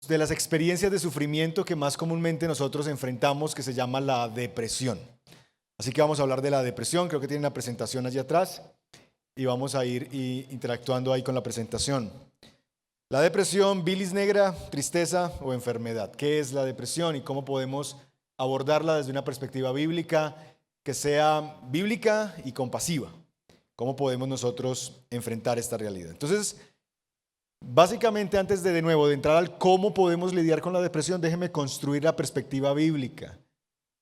de las experiencias de sufrimiento que más comúnmente nosotros enfrentamos, que se llama la depresión. Así que vamos a hablar de la depresión. Creo que tienen la presentación allí atrás y vamos a ir interactuando ahí con la presentación. La depresión, bilis negra, tristeza o enfermedad. ¿Qué es la depresión y cómo podemos abordarla desde una perspectiva bíblica que sea bíblica y compasiva? ¿Cómo podemos nosotros enfrentar esta realidad? Entonces, básicamente, antes de nuevo de entrar al cómo podemos lidiar con la depresión, déjeme construir la perspectiva bíblica.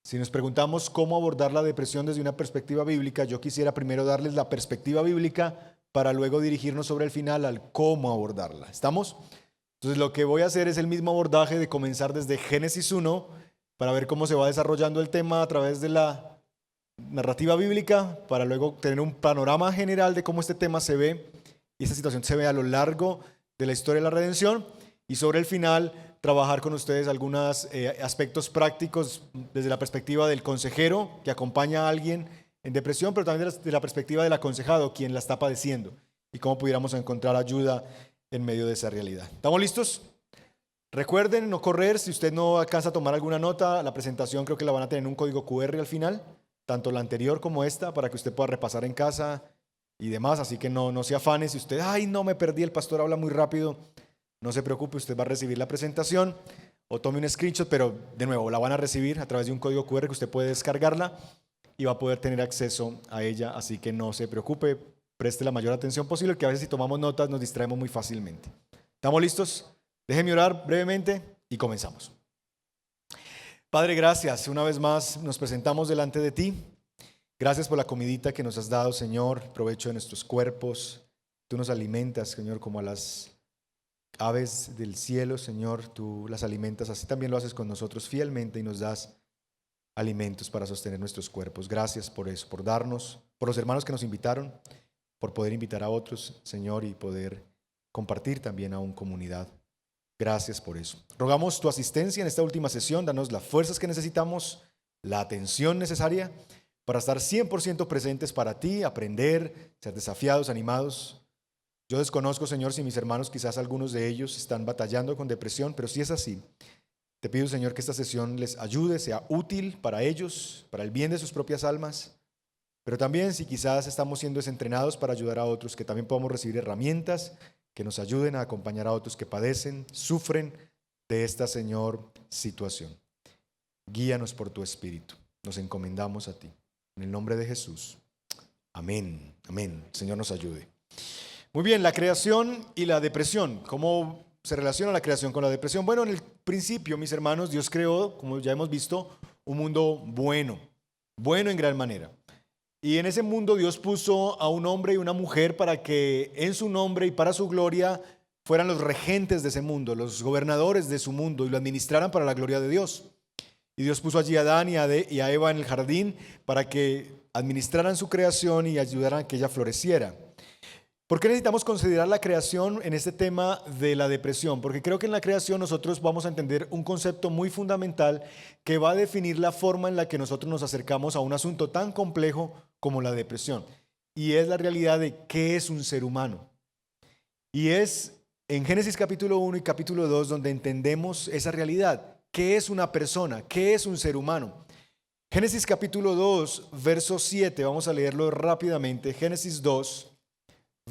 Si nos preguntamos cómo abordar la depresión desde una perspectiva bíblica, yo quisiera primero darles la perspectiva bíblica para luego dirigirnos sobre el final al cómo abordarla. ¿Estamos? Entonces lo que voy a hacer es el mismo abordaje de comenzar desde Génesis 1 para ver cómo se va desarrollando el tema a través de la narrativa bíblica, para luego tener un panorama general de cómo este tema se ve y esta situación se ve a lo largo de la historia de la redención, y sobre el final trabajar con ustedes algunos aspectos prácticos desde la perspectiva del consejero que acompaña a alguien en depresión, pero también de la perspectiva del aconsejado, quien la está padeciendo, y cómo pudiéramos encontrar ayuda en medio de esa realidad. ¿Estamos listos? Recuerden no correr. Si usted no alcanza a tomar alguna nota, la presentación creo que la van a tener en un código QR al final, tanto la anterior como esta, para que usted pueda repasar en casa y demás, así que no se afane. Si usted, no me perdí, el pastor habla muy rápido, no se preocupe, usted va a recibir la presentación o tome un screenshot, pero de nuevo la van a recibir a través de un código QR que usted puede descargarla y va a poder tener acceso a ella, así que no se preocupe, preste la mayor atención posible, que a veces si tomamos notas nos distraemos muy fácilmente. ¿Estamos listos? Déjenme orar brevemente y comenzamos. Padre, gracias. Una vez más nos presentamos delante de ti. Gracias por la comidita que nos has dado, Señor, provecho de nuestros cuerpos. Tú nos alimentas, Señor, como a las aves del cielo, Señor, tú las alimentas, así también lo haces con nosotros fielmente y nos das alimentos para sostener nuestros cuerpos. Gracias por eso, por darnos, por los hermanos que nos invitaron, por poder invitar a otros, Señor, y poder compartir también aún comunidad. Gracias por eso. Rogamos tu asistencia en esta última sesión, danos las fuerzas que necesitamos, la atención necesaria para estar 100% presentes para ti, aprender, ser desafiados, animados. Yo desconozco, Señor, si mis hermanos, quizás algunos de ellos están batallando con depresión, pero si es así, te pido, Señor, que esta sesión les ayude, sea útil para ellos, para el bien de sus propias almas, pero también si quizás estamos siendo entrenados para ayudar a otros, que también podamos recibir herramientas que nos ayuden a acompañar a otros que padecen, sufren de esta, Señor, situación. Guíanos por tu Espíritu, nos encomendamos a ti. En el nombre de Jesús. Amén, amén. El Señor nos ayude. Muy bien, la creación y la depresión. ¿Cómo se relaciona la creación con la depresión? Bueno, en el principio, mis hermanos, Dios creó, como ya hemos visto, un mundo bueno en gran manera. Y en ese mundo Dios puso a un hombre y una mujer para que en su nombre y para su gloria fueran los regentes de ese mundo, los gobernadores de su mundo, y lo administraran para la gloria de Dios. Y Dios puso allí a Adán y a Eva en el jardín para que administraran su creación y ayudaran a que ella floreciera. ¿Por qué necesitamos considerar la creación en este tema de la depresión? Porque creo que en la creación nosotros vamos a entender un concepto muy fundamental que va a definir la forma en la que nosotros nos acercamos a un asunto tan complejo como la depresión. Y es la realidad de qué es un ser humano. Y es en Génesis capítulo 1 y capítulo 2 donde entendemos esa realidad. ¿Qué es una persona? ¿Qué es un ser humano? Génesis capítulo 2, verso 7, vamos a leerlo rápidamente. Génesis 2.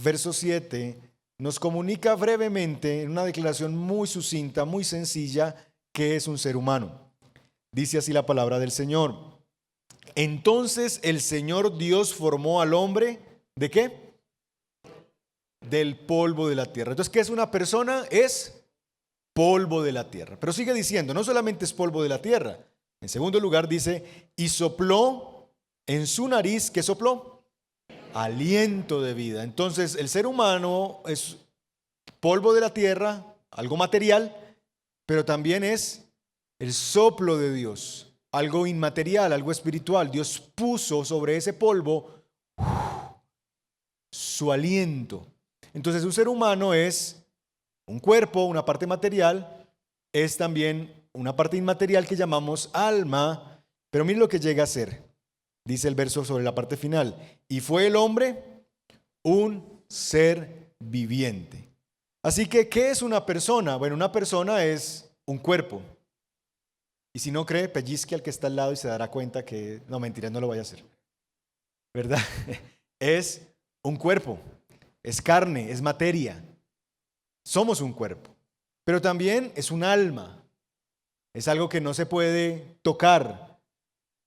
Verso 7 nos comunica brevemente, en una declaración muy sucinta, muy sencilla, qué es un ser humano. Dice así la palabra del Señor. Entonces el Señor Dios formó al hombre, ¿de qué? Del polvo de la tierra. Entonces, ¿qué es una persona? Es polvo de la tierra. Pero sigue diciendo, no solamente es polvo de la tierra. En segundo lugar dice, y sopló en su nariz, ¿qué sopló? Aliento de vida. Entonces el ser humano es polvo de la tierra, algo material, pero también es el soplo de Dios, algo inmaterial, algo espiritual. Dios puso sobre ese polvo su aliento. Entonces un ser humano es un cuerpo, una parte material, es también una parte inmaterial que llamamos alma, pero miren lo que llega a ser. Dice el verso sobre la parte final. Y fue el hombre un ser viviente. Así que, ¿qué es una persona? Bueno, una persona es un cuerpo. Y si no cree, pellizque al que está al lado y se dará cuenta que, no, mentiras, no lo vaya a hacer, ¿verdad? Es un cuerpo, es carne, es materia. Somos un cuerpo, pero también es un alma. Es algo que no se puede tocar.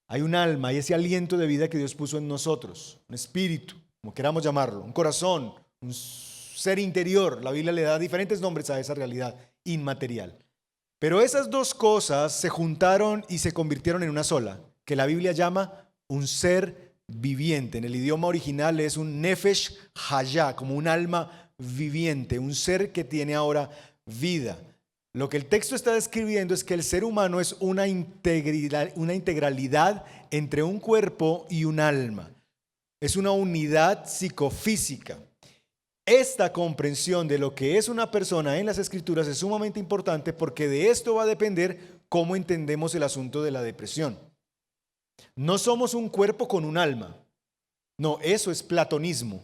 Hay un alma, hay ese aliento de vida que Dios puso en nosotros, un espíritu, como queramos llamarlo, un corazón, un ser interior. La Biblia le da diferentes nombres a esa realidad inmaterial. Pero esas dos cosas se juntaron y se convirtieron en una sola, que la Biblia llama un ser viviente. En el idioma original es un nefesh hayá, como un alma viviente, un ser que tiene ahora vida. Lo que el texto está describiendo es que el ser humano es una integralidad entre un cuerpo y un alma. Es una unidad psicofísica. Esta comprensión de lo que es una persona en las Escrituras es sumamente importante porque de esto va a depender cómo entendemos el asunto de la depresión. No somos un cuerpo con un alma. No, eso es platonismo,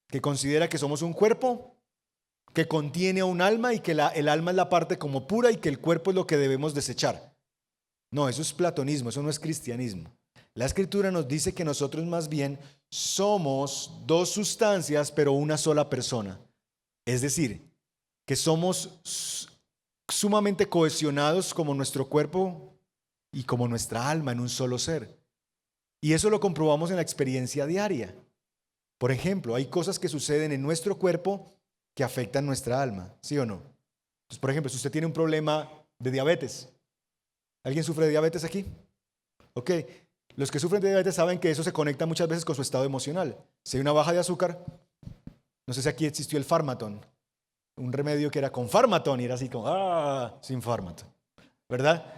que considera que somos un cuerpo que contiene a un alma y que el alma es la parte como pura y que el cuerpo es lo que debemos desechar. No, eso es platonismo, eso no es cristianismo. La Escritura nos dice que nosotros más bien somos dos sustancias, pero una sola persona. Es decir, que somos sumamente cohesionados como nuestro cuerpo y como nuestra alma en un solo ser. Y eso lo comprobamos en la experiencia diaria. Por ejemplo, hay cosas que suceden en nuestro cuerpo que afectan nuestra alma, ¿sí o no? Entonces, por ejemplo, si usted tiene un problema de diabetes, ¿alguien sufre de diabetes aquí? Ok, los que sufren de diabetes saben que eso se conecta muchas veces con su estado emocional. Si hay una baja de azúcar, no sé si aquí existió el Pharmaton, un remedio que era con Pharmaton y era así como, sin Pharmaton, ¿verdad?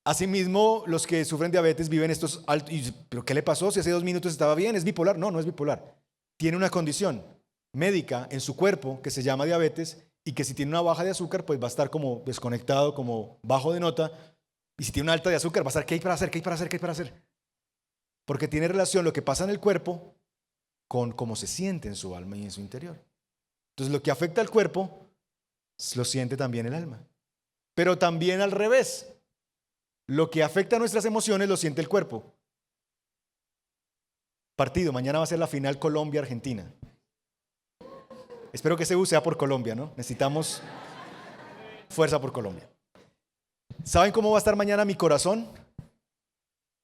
Asimismo, los que sufren diabetes viven estos altos, ¿pero qué le pasó? Si hace 2 minutos estaba bien, ¿es bipolar? No, no es bipolar. Tiene una condición médica en su cuerpo que se llama diabetes y que si tiene una baja de azúcar, pues va a estar como desconectado, como bajo de nota. Y si tiene una alta de azúcar, va a estar, ¿qué hay para hacer? ¿Qué hay para hacer? ¿Qué hay para hacer? Porque tiene relación lo que pasa en el cuerpo con cómo se siente en su alma y en su interior. Entonces, lo que afecta al cuerpo, lo siente también el alma. Pero también al revés. Lo que afecta a nuestras emociones, lo siente el cuerpo. Partido, mañana va a ser la final Colombia-Argentina. Espero que ese sea por Colombia, ¿no? Necesitamos fuerza por Colombia. ¿Saben cómo va a estar mañana mi corazón?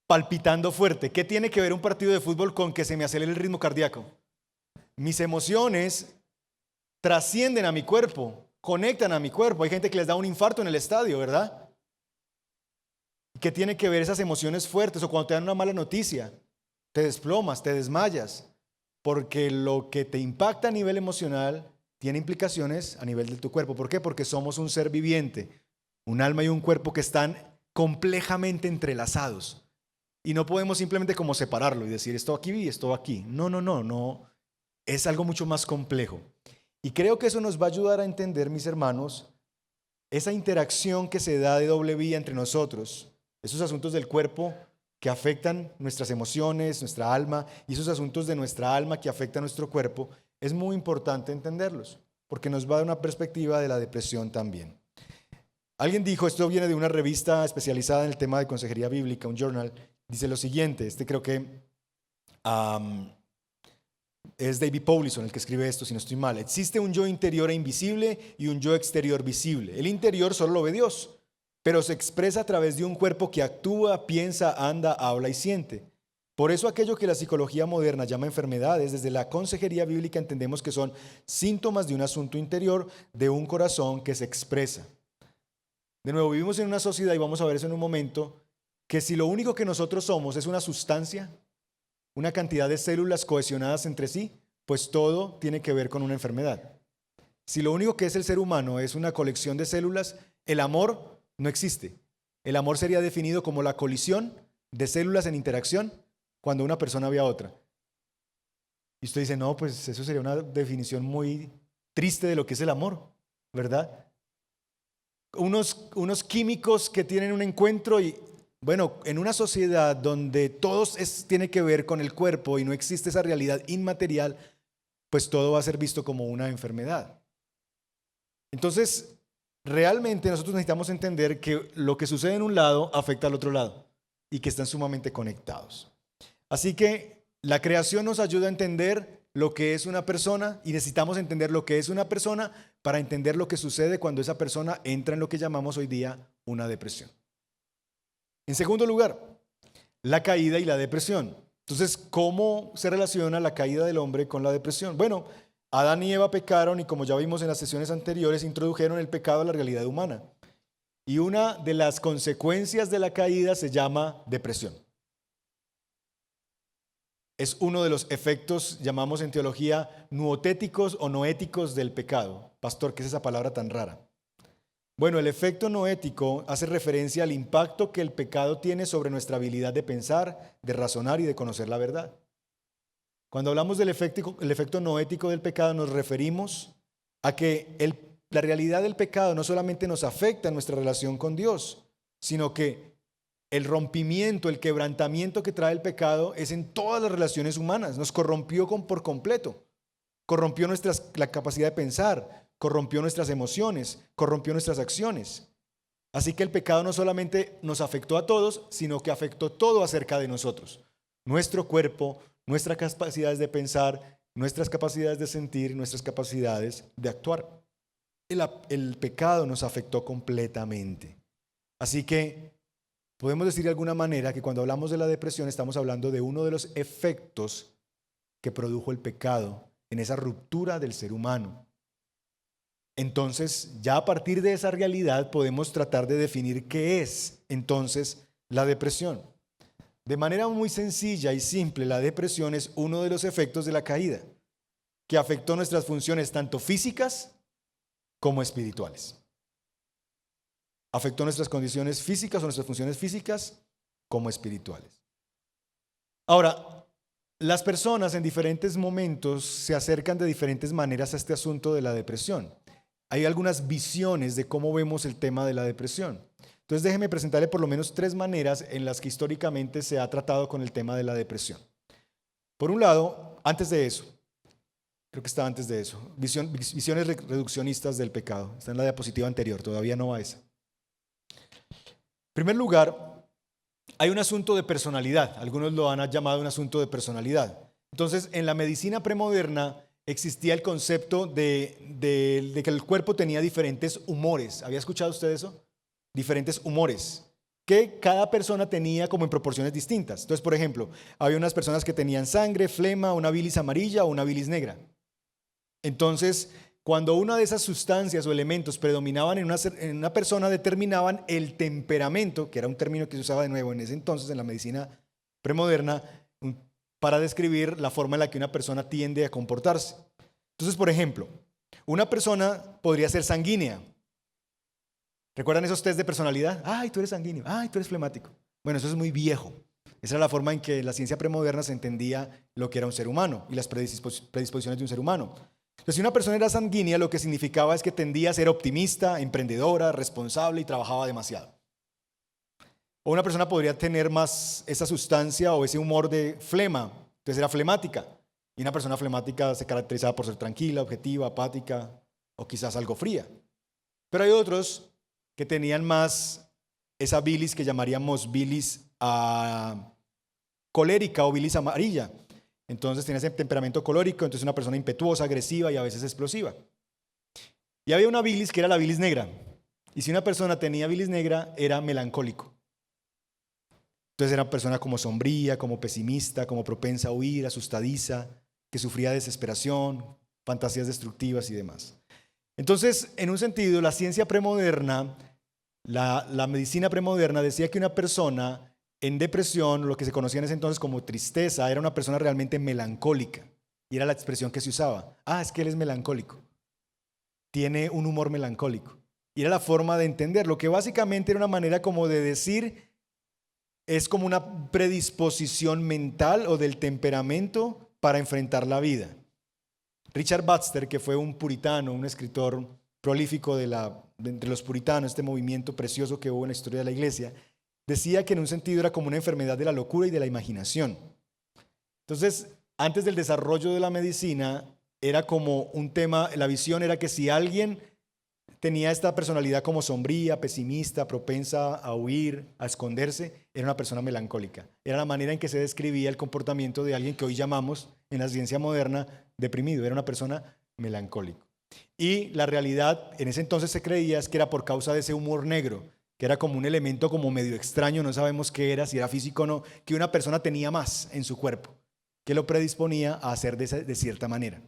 Palpitando fuerte. ¿Qué tiene que ver un partido de fútbol con que se me acelere el ritmo cardíaco? Mis emociones trascienden a mi cuerpo, conectan a mi cuerpo. Hay gente que les da un infarto en el estadio, ¿verdad? ¿Qué tiene que ver esas emociones fuertes? O cuando te dan una mala noticia, te desplomas, te desmayas. Porque lo que te impacta a nivel emocional tiene implicaciones a nivel de tu cuerpo. ¿Por qué? Porque somos un ser viviente, un alma y un cuerpo que están complejamente entrelazados. Y no podemos simplemente como separarlo y decir esto aquí y esto aquí. No. Es algo mucho más complejo. Y creo que eso nos va a ayudar a entender, mis hermanos, esa interacción que se da de doble vía entre nosotros, esos asuntos del cuerpo que afectan nuestras emociones, nuestra alma, y esos asuntos de nuestra alma que afectan nuestro cuerpo, es muy importante entenderlos, porque nos va a dar una perspectiva de la depresión también. Alguien dijo, esto viene de una revista especializada en el tema de consejería bíblica, un journal, dice lo siguiente, creo que es David Powlison el que escribe esto, si no estoy mal. Existe un yo interior e invisible y un yo exterior visible. El interior solo lo ve Dios, pero se expresa a través de un cuerpo que actúa, piensa, anda, habla y siente. Por eso aquello que la psicología moderna llama enfermedades, desde la consejería bíblica entendemos que son síntomas de un asunto interior, de un corazón que se expresa. De nuevo, vivimos en una sociedad, y vamos a ver eso en un momento, que si lo único que nosotros somos es una sustancia, una cantidad de células cohesionadas entre sí, pues todo tiene que ver con una enfermedad. Si lo único que es el ser humano es una colección de células, el amor no existe. El amor sería definido como la colisión de células en interacción cuando una persona ve a otra. Y usted dice, no, pues eso sería una definición muy triste de lo que es el amor, ¿verdad? Unos químicos que tienen un encuentro y, bueno, en una sociedad donde todo tiene que ver con el cuerpo y no existe esa realidad inmaterial, pues todo va a ser visto como una enfermedad. Entonces, realmente nosotros necesitamos entender que lo que sucede en un lado afecta al otro lado y que están sumamente conectados. Así que la creación nos ayuda a entender lo que es una persona y necesitamos entender lo que es una persona para entender lo que sucede cuando esa persona entra en lo que llamamos hoy día una depresión. En segundo lugar, la caída y la depresión. Entonces, ¿cómo se relaciona la caída del hombre con la depresión? Bueno, Adán y Eva pecaron y, como ya vimos en las sesiones anteriores, introdujeron el pecado a la realidad humana. Y una de las consecuencias de la caída se llama depresión. Es uno de los efectos, llamamos en teología, noéticos o noéticos del pecado. Pastor, ¿qué es esa palabra tan rara? Bueno, el efecto noético hace referencia al impacto que el pecado tiene sobre nuestra habilidad de pensar, de razonar y de conocer la verdad. Cuando hablamos del efecto noético del pecado, nos referimos a que la realidad del pecado no solamente nos afecta en nuestra relación con Dios, sino que el rompimiento, el quebrantamiento que trae el pecado es en todas las relaciones humanas. Nos corrompió por completo. Corrompió la capacidad de pensar, corrompió nuestras emociones, corrompió nuestras acciones. Así que el pecado no solamente nos afectó a todos, sino que afectó todo acerca de nosotros. Nuestro cuerpo, nuestras capacidades de pensar, nuestras capacidades de sentir, nuestras capacidades de actuar. El pecado nos afectó completamente. Así que podemos decir de alguna manera que cuando hablamos de la depresión estamos hablando de uno de los efectos que produjo el pecado en esa ruptura del ser humano. Entonces, ya a partir de esa realidad podemos tratar de definir qué es entonces la depresión. De manera muy sencilla y simple, la depresión es uno de los efectos de la caída, que afectó nuestras funciones tanto físicas como espirituales. Afectó nuestras condiciones físicas o nuestras funciones físicas como espirituales. Ahora, las personas en diferentes momentos se acercan de diferentes maneras a este asunto de la depresión. Hay algunas visiones de cómo vemos el tema de la depresión. Entonces déjeme presentarle por lo menos 3 maneras en las que históricamente se ha tratado con el tema de la depresión. Por un lado, antes de eso, creo que estaba antes de eso, visiones reduccionistas del pecado. Está en la diapositiva anterior, todavía no va a esa. En primer lugar, hay un asunto de personalidad. Algunos lo han llamado un asunto de personalidad. Entonces, en la medicina premoderna existía el concepto de que el cuerpo tenía diferentes humores. ¿Había escuchado usted eso? Diferentes humores que cada persona tenía como en proporciones distintas. Entonces, por ejemplo, había unas personas que tenían sangre, flema, una bilis amarilla o una bilis negra. Entonces, cuando una de esas sustancias o elementos predominaban en una persona, determinaban el temperamento, que era un término que se usaba de nuevo en ese entonces en la medicina premoderna, para describir la forma en la que una persona tiende a comportarse. Entonces, por ejemplo, una persona podría ser sanguínea. ¿Recuerdan esos test de personalidad? Ay, tú eres sanguíneo. Ay, tú eres flemático. Bueno, eso es muy viejo. Esa era la forma en que la ciencia premoderna se entendía lo que era un ser humano y las predisposiciones de un ser humano. Entonces, si una persona era sanguínea, lo que significaba es que tendía a ser optimista, emprendedora, responsable y trabajaba demasiado. O una persona podría tener más esa sustancia o ese humor de flema, entonces era flemática. Y una persona flemática se caracterizaba por ser tranquila, objetiva, apática o quizás algo fría. Pero hay otros que tenían más esa bilis que llamaríamos bilis colérica o bilis amarilla. Entonces tenía ese temperamento colérico, entonces una persona impetuosa, agresiva y a veces explosiva. Y había una bilis que era la bilis negra. Y si una persona tenía bilis negra, era melancólico. Entonces era una persona como sombría, como pesimista, como propensa a huir, asustadiza, que sufría desesperación, fantasías destructivas y demás. Entonces, en un sentido, la ciencia premoderna, la medicina premoderna decía que una persona en depresión, lo que se conocía en ese entonces como tristeza, era una persona realmente melancólica. Y era la expresión que se usaba. Ah, es que él es melancólico. Tiene un humor melancólico. Y era la forma de entender, lo que básicamente era una manera como de decir, es como una predisposición mental o del temperamento para enfrentar la vida. Richard Baxter, que fue un puritano, un escritor prolífico entre los puritanos, este movimiento precioso que hubo en la historia de la iglesia, decía que en un sentido era como una enfermedad de la locura y de la imaginación. Entonces, antes del desarrollo de la medicina, era como un tema, la visión era que si alguien tenía esta personalidad como sombría, pesimista, propensa a huir, a esconderse, era una persona melancólica. Era la manera en que se describía el comportamiento de alguien que hoy llamamos, en la ciencia moderna, deprimido. Era una persona melancólica. Y la realidad, en ese entonces se creía que era por causa de ese humor negro, que era como un elemento como medio extraño, no sabemos qué era, si era físico o no, que una persona tenía más en su cuerpo, que lo predisponía a hacer de cierta manera.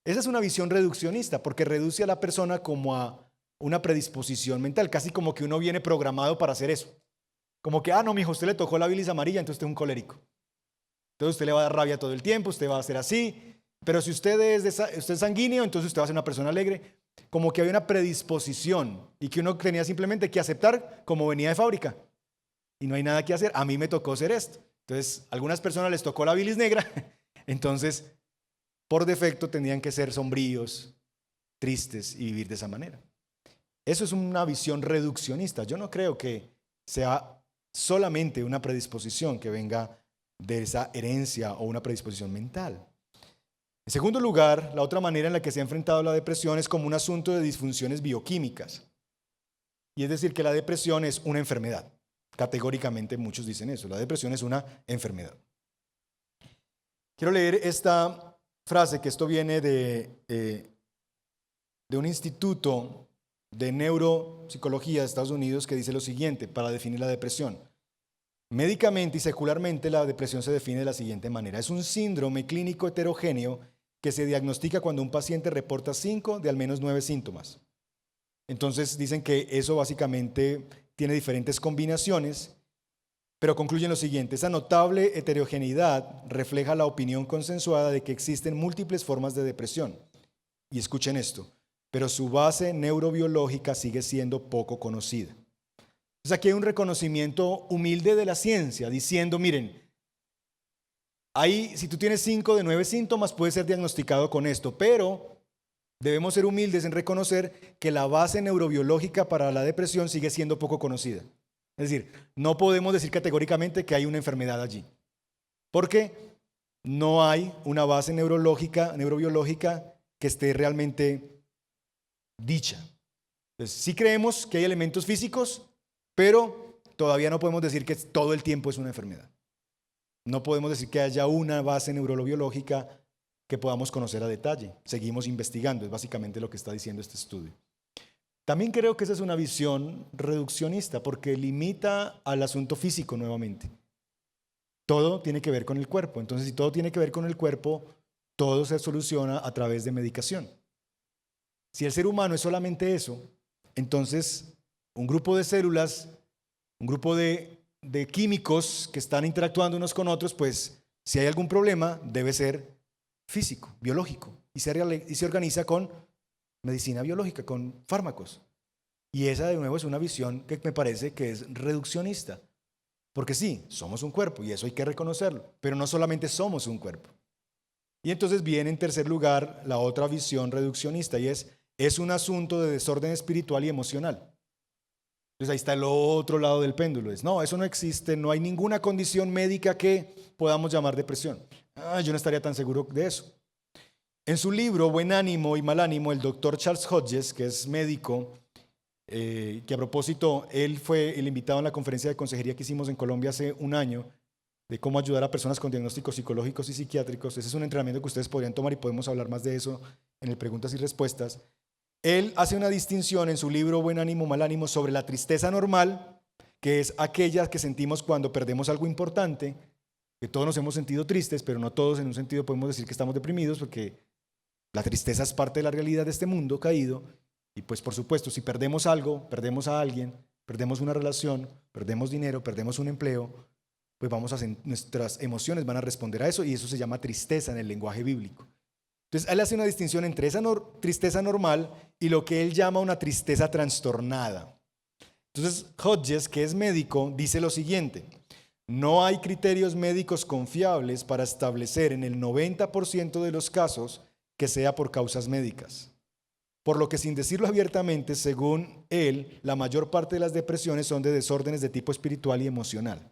Esa es una visión reduccionista, porque reduce a la persona como a una predisposición mental, casi como que uno viene programado para hacer eso. Como que, no, mijo, usted le tocó la bilis amarilla, entonces usted es un colérico. Entonces usted le va a dar rabia todo el tiempo, usted va a ser así. Pero si usted es sanguíneo, entonces usted va a ser una persona alegre. Como que había una predisposición y que uno tenía simplemente que aceptar como venía de fábrica. Y no hay nada que hacer. A mí me tocó ser esto. Entonces, a algunas personas les tocó la bilis negra, entonces por defecto tendrían que ser sombríos, tristes y vivir de esa manera. Eso es una visión reduccionista. Yo no creo que sea solamente una predisposición que venga de esa herencia o una predisposición mental. En segundo lugar, la otra manera en la que se ha enfrentado la depresión es como un asunto de disfunciones bioquímicas. Y es decir, que la depresión es una enfermedad. Categóricamente muchos dicen eso, la depresión es una enfermedad. Quiero leer esta frase, que esto viene de un instituto de neuropsicología de Estados Unidos, que dice lo siguiente para definir la depresión. Médicamente y secularmente, la depresión se define de la siguiente manera. Es un síndrome clínico heterogéneo que se diagnostica cuando un paciente reporta 5 de al menos 9 síntomas. Entonces dicen que eso básicamente tiene diferentes combinaciones, pero concluyen lo siguiente: esa notable heterogeneidad refleja la opinión consensuada de que existen múltiples formas de depresión. Y escuchen esto, pero su base neurobiológica sigue siendo poco conocida. Entonces aquí hay un reconocimiento humilde de la ciencia, diciendo, miren, si tú tienes 5 de 9 síntomas, puede ser diagnosticado con esto, pero debemos ser humildes en reconocer que la base neurobiológica para la depresión sigue siendo poco conocida. Es decir, no podemos decir categóricamente que hay una enfermedad allí, porque no hay una base neurobiológica que esté realmente dicha. Entonces, sí creemos que hay elementos físicos, pero todavía no podemos decir que todo el tiempo es una enfermedad. No podemos decir que haya una base neurobiológica que podamos conocer a detalle. Seguimos investigando, es básicamente lo que está diciendo este estudio. También creo que esa es una visión reduccionista, porque limita al asunto físico nuevamente. Todo tiene que ver con el cuerpo. Entonces, si todo tiene que ver con el cuerpo, todo se soluciona a través de medicación. Si el ser humano es solamente eso, entonces un grupo de células, un grupo de químicos que están interactuando unos con otros, pues si hay algún problema debe ser físico, biológico, y se organiza con medicina biológica, con fármacos. Y esa de nuevo es una visión que me parece que es reduccionista, porque sí, somos un cuerpo y eso hay que reconocerlo, pero no solamente somos un cuerpo. Y entonces viene en tercer lugar la otra visión reduccionista, y es un asunto de desorden espiritual y emocional. Entonces ahí está el otro lado del péndulo. No, eso no existe, no hay ninguna condición médica que podamos llamar depresión. Yo no estaría tan seguro de eso. En su libro Buen ánimo y mal ánimo, el doctor Charles Hodges, que es médico, que a propósito, él fue el invitado en la conferencia de consejería que hicimos en Colombia hace un año, de cómo ayudar a personas con diagnósticos psicológicos y psiquiátricos. Ese es un entrenamiento que ustedes podrían tomar y podemos hablar más de eso en el preguntas y respuestas. Él hace una distinción en su libro Buen ánimo, mal ánimo sobre la tristeza normal, que es aquella que sentimos cuando perdemos algo importante, que todos nos hemos sentido tristes, pero no todos en un sentido podemos decir que estamos deprimidos, porque la tristeza es parte de la realidad de este mundo caído. Y pues por supuesto, si perdemos algo, perdemos a alguien, perdemos una relación, perdemos dinero, perdemos un empleo, pues nuestras emociones van a responder a eso, y eso se llama tristeza en el lenguaje bíblico. Entonces, él hace una distinción entre esa tristeza normal y lo que él llama una tristeza trastornada. Entonces, Hodges, que es médico, dice lo siguiente: no hay criterios médicos confiables para establecer en el 90% de los casos que sea por causas médicas. Por lo que, sin decirlo abiertamente, según él, la mayor parte de las depresiones son de desórdenes de tipo espiritual y emocional.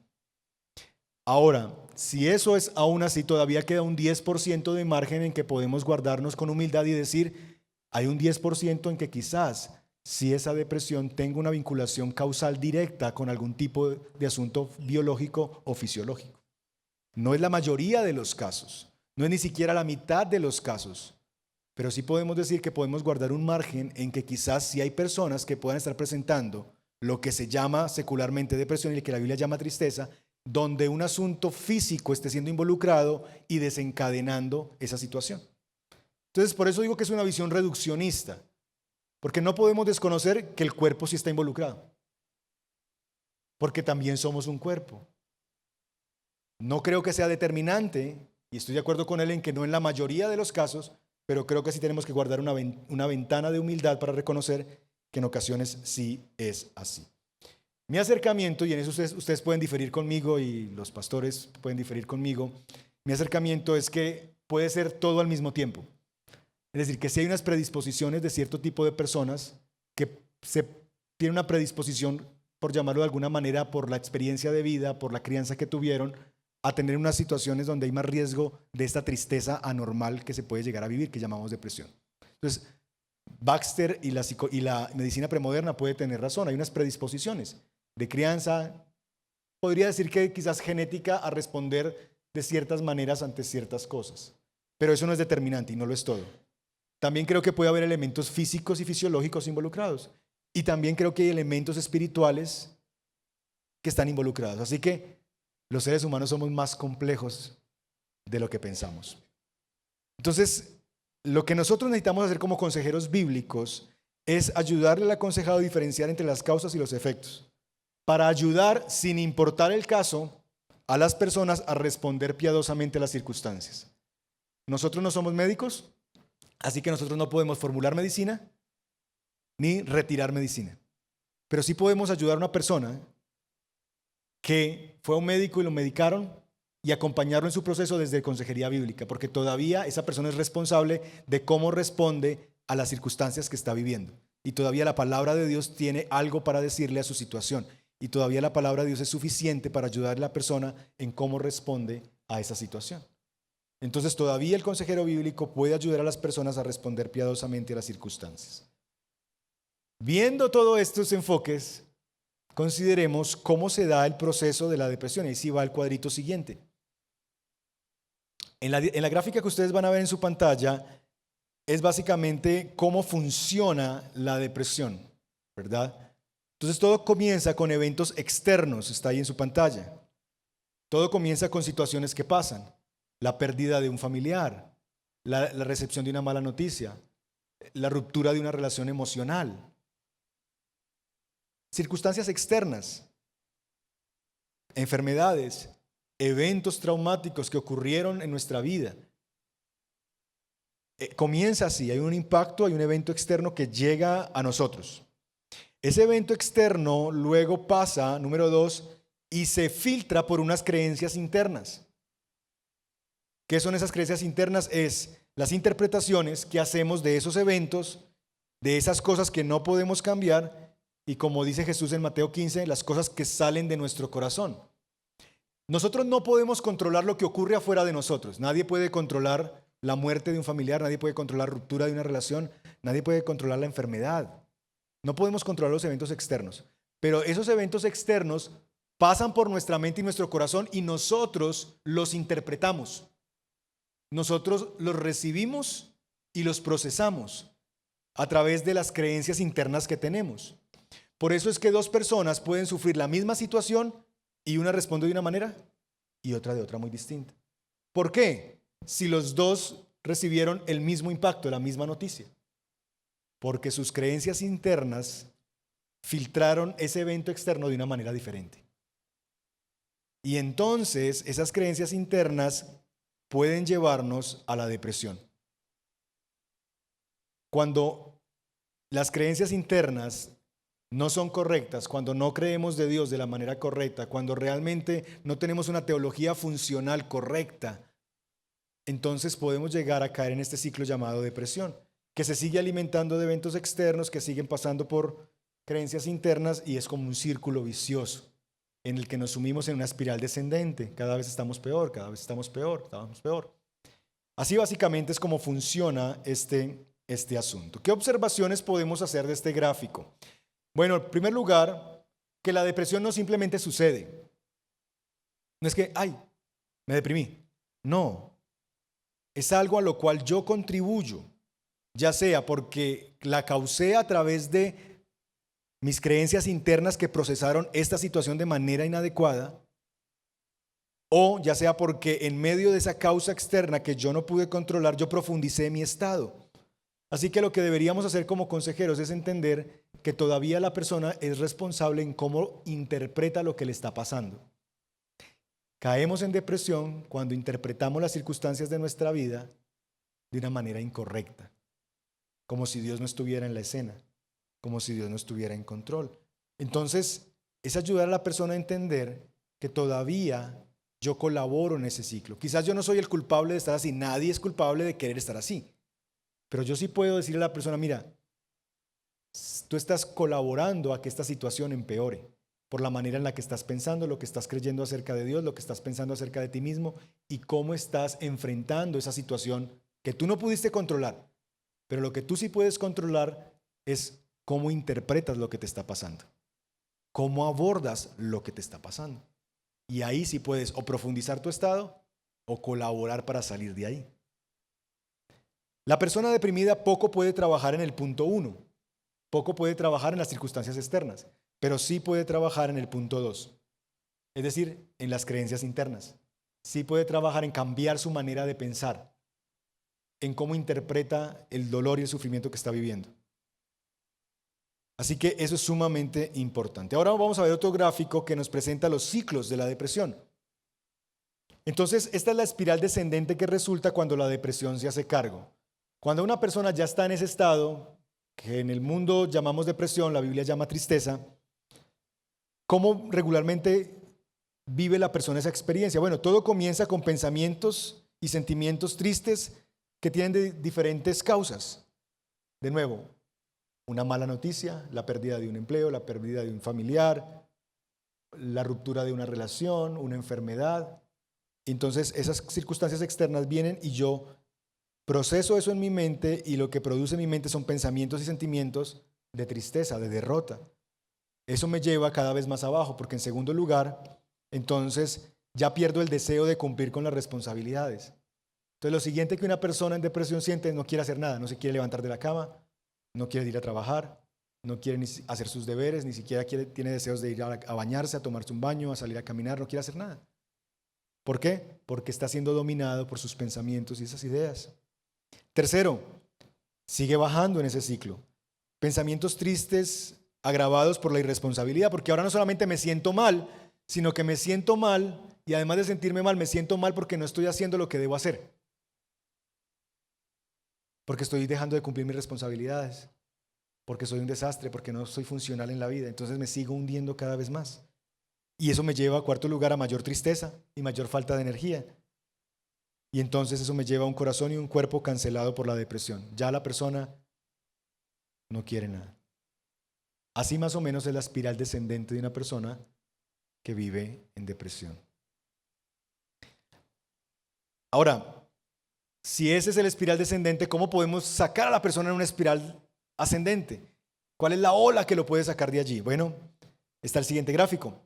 Ahora, si eso es aún así, todavía queda un 10% de margen en que podemos guardarnos con humildad y decir, hay un 10% en que quizás si esa depresión tenga una vinculación causal directa con algún tipo de asunto biológico o fisiológico. No es la mayoría de los casos, no es ni siquiera la mitad de los casos, pero sí podemos decir que podemos guardar un margen en que quizás sí hay personas que puedan estar presentando lo que se llama secularmente depresión y lo que la Biblia llama tristeza, donde un asunto físico esté siendo involucrado y desencadenando esa situación. Entonces, por eso digo que es una visión reduccionista, porque no podemos desconocer que el cuerpo sí está involucrado, porque también somos un cuerpo. No creo que sea determinante, y estoy de acuerdo con él en que no en la mayoría de los casos, pero creo que sí tenemos que guardar una ventana de humildad para reconocer que en ocasiones sí es así. Mi acercamiento, y en eso ustedes pueden diferir conmigo y los pastores pueden diferir conmigo, mi acercamiento es que puede ser todo al mismo tiempo. Es decir, que si hay unas predisposiciones de cierto tipo de personas que se tienen una predisposición, por llamarlo de alguna manera, por la experiencia de vida, por la crianza que tuvieron, a tener unas situaciones donde hay más riesgo de esta tristeza anormal que se puede llegar a vivir, que llamamos depresión. Entonces, Baxter y la medicina premoderna puede tener razón, hay unas predisposiciones de crianza, podría decir que quizás genética, a responder de ciertas maneras ante ciertas cosas, pero eso no es determinante y no lo es todo. También creo que puede haber elementos físicos y fisiológicos involucrados, y también creo que hay elementos espirituales que están involucrados, así que los seres humanos somos más complejos de lo que pensamos. Entonces, lo que nosotros necesitamos hacer como consejeros bíblicos es ayudarle al aconsejado a diferenciar entre las causas y los efectos, para ayudar, sin importar el caso, a las personas a responder piadosamente a las circunstancias. Nosotros no somos médicos, así que nosotros no podemos formular medicina ni retirar medicina, pero sí podemos ayudar a una persona que fue a un médico y lo medicaron y acompañarlo en su proceso desde consejería bíblica, porque todavía esa persona es responsable de cómo responde a las circunstancias que está viviendo. Y todavía la palabra de Dios tiene algo para decirle a su situación. Y todavía la palabra de Dios es suficiente para ayudar a la persona en cómo responde a esa situación. Entonces todavía el consejero bíblico puede ayudar a las personas a responder piadosamente a las circunstancias. Viendo todos estos enfoques, consideremos cómo se da el proceso de la depresión. Ahí sí va el cuadrito siguiente. En la gráfica que ustedes van a ver en su pantalla es básicamente cómo funciona la depresión, ¿verdad? Entonces todo comienza con eventos externos, está ahí en su pantalla. Todo comienza con situaciones que pasan. La pérdida de un familiar, la recepción de una mala noticia, la ruptura de una relación emocional. Circunstancias externas, enfermedades, eventos traumáticos que ocurrieron en nuestra vida. Comienza así, hay un impacto, hay un evento externo que llega a nosotros. Ese evento externo luego pasa, número 2, y se filtra por unas creencias internas. ¿Qué son esas creencias internas? Es las interpretaciones que hacemos de esos eventos, de esas cosas que no podemos cambiar, y como dice Jesús en Mateo 15, las cosas que salen de nuestro corazón. Nosotros no podemos controlar lo que ocurre afuera de nosotros. Nadie puede controlar la muerte de un familiar, nadie puede controlar la ruptura de una relación, nadie puede controlar la enfermedad. No podemos controlar los eventos externos, pero esos eventos externos pasan por nuestra mente y nuestro corazón y nosotros los interpretamos. Nosotros los recibimos y los procesamos a través de las creencias internas que tenemos. Por eso es que dos personas pueden sufrir la misma situación y una responde de una manera y otra de otra muy distinta. ¿Por qué? Si los dos recibieron el mismo impacto, la misma noticia. Porque sus creencias internas filtraron ese evento externo de una manera diferente. Y entonces esas creencias internas pueden llevarnos a la depresión. Cuando las creencias internas no son correctas, cuando no creemos de Dios de la manera correcta, cuando realmente no tenemos una teología funcional correcta, entonces podemos llegar a caer en este ciclo llamado depresión, que se sigue alimentando de eventos externos que siguen pasando por creencias internas y es como un círculo vicioso en el que nos sumimos en una espiral descendente. Cada vez estamos peor, cada vez estamos peor, estamos peor. Así básicamente es como funciona este este asunto. ¿Qué observaciones podemos hacer de este gráfico? Bueno, en primer lugar, que la depresión no simplemente sucede. No es que, ay, me deprimí. No, es algo a lo cual yo contribuyo, ya sea porque la causé a través de mis creencias internas que procesaron esta situación de manera inadecuada, o ya sea porque en medio de esa causa externa que yo no pude controlar, yo profundicé mi estado. Así que lo que deberíamos hacer como consejeros es entender que todavía la persona es responsable en cómo interpreta lo que le está pasando. Caemos en depresión cuando interpretamos las circunstancias de nuestra vida de una manera incorrecta, como si Dios no estuviera en la escena, como si Dios no estuviera en control. Entonces, es ayudar a la persona a entender que todavía yo colaboro en ese ciclo. Quizás yo no soy el culpable de estar así, nadie es culpable de querer estar así, pero yo sí puedo decirle a la persona, mira, tú estás colaborando a que esta situación empeore por la manera en la que estás pensando, lo que estás creyendo acerca de Dios, lo que estás pensando acerca de ti mismo y cómo estás enfrentando esa situación que tú no pudiste controlar. Pero lo que tú sí puedes controlar es cómo interpretas lo que te está pasando, cómo abordas lo que te está pasando. Y ahí sí puedes o profundizar tu estado o colaborar para salir de ahí. La persona deprimida poco puede trabajar en el punto 1, poco puede trabajar en las circunstancias externas, pero sí puede trabajar en el punto 2, es decir, en las creencias internas. Sí puede trabajar en cambiar su manera de pensar, en cómo interpreta el dolor y el sufrimiento que está viviendo. Así que eso es sumamente importante. Ahora vamos a ver otro gráfico que nos presenta los ciclos de la depresión. Entonces, esta es la espiral descendente que resulta cuando la depresión se hace cargo. Cuando una persona ya está en ese estado, que en el mundo llamamos depresión, la Biblia llama tristeza, ¿cómo regularmente vive la persona esa experiencia? Bueno, todo comienza con pensamientos y sentimientos tristes que tienen diferentes causas. De nuevo, una mala noticia, la pérdida de un empleo, la pérdida de un familiar, la ruptura de una relación, una enfermedad. Entonces esas circunstancias externas vienen y yo proceso eso en mi mente y lo que produce en mi mente son pensamientos y sentimientos de tristeza, de derrota. Eso me lleva cada vez más abajo porque en segundo lugar, entonces ya pierdo el deseo de cumplir con las responsabilidades. Entonces lo siguiente que una persona en depresión siente es no quiere hacer nada, no se quiere levantar de la cama, no quiere ir a trabajar, no quiere ni hacer sus deberes, ni siquiera tiene deseos de ir a bañarse, a tomarse un baño, a salir a caminar, no quiere hacer nada. ¿Por qué? Porque está siendo dominado por sus pensamientos y esas ideas. Tercero, sigue bajando en ese ciclo. Pensamientos tristes agravados por la irresponsabilidad, porque ahora no solamente me siento mal, sino que me siento mal y además de sentirme mal, me siento mal porque no estoy haciendo lo que debo hacer. Porque estoy dejando de cumplir mis responsabilidades, porque soy un desastre, porque no soy funcional en la vida, entonces me sigo hundiendo cada vez más. Y eso me lleva a cuarto lugar a mayor tristeza y mayor falta de energía. Y entonces eso me lleva a un corazón y un cuerpo cancelado por la depresión. Ya la persona no quiere nada. Así más o menos es la espiral descendente de una persona que vive en depresión. Ahora, si ese es el espiral descendente, ¿cómo podemos sacar a la persona en una espiral ascendente? ¿Cuál es la ola que lo puede sacar de allí? Bueno, está el siguiente gráfico.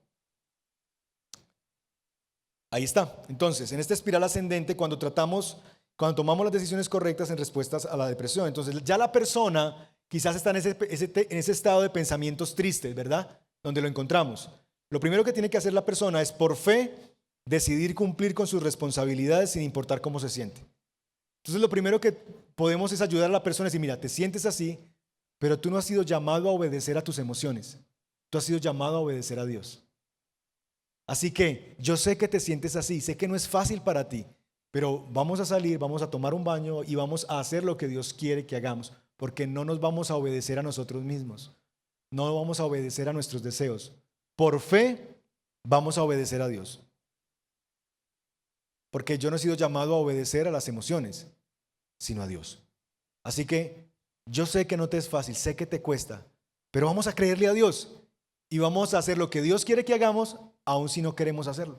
Ahí está. Entonces, en esta espiral ascendente, cuando tomamos las decisiones correctas en respuestas a la depresión, entonces ya la persona quizás está en ese estado de pensamientos tristes, ¿verdad? Donde lo encontramos. Lo primero que tiene que hacer la persona es, por fe, decidir cumplir con sus responsabilidades sin importar cómo se siente. Entonces, lo primero que podemos es ayudar a la persona a decir, mira, te sientes así, pero tú no has sido llamado a obedecer a tus emociones. Tú has sido llamado a obedecer a Dios. Así que yo sé que te sientes así, sé que no es fácil para ti, pero vamos a salir, vamos a tomar un baño y vamos a hacer lo que Dios quiere que hagamos, porque no nos vamos a obedecer a nosotros mismos, no vamos a obedecer a nuestros deseos. Por fe vamos a obedecer a Dios, porque yo no he sido llamado a obedecer a las emociones, sino a Dios. Así que yo sé que no te es fácil, sé que te cuesta, pero vamos a creerle a Dios y vamos a hacer lo que Dios quiere que hagamos, aun si no queremos hacerlo.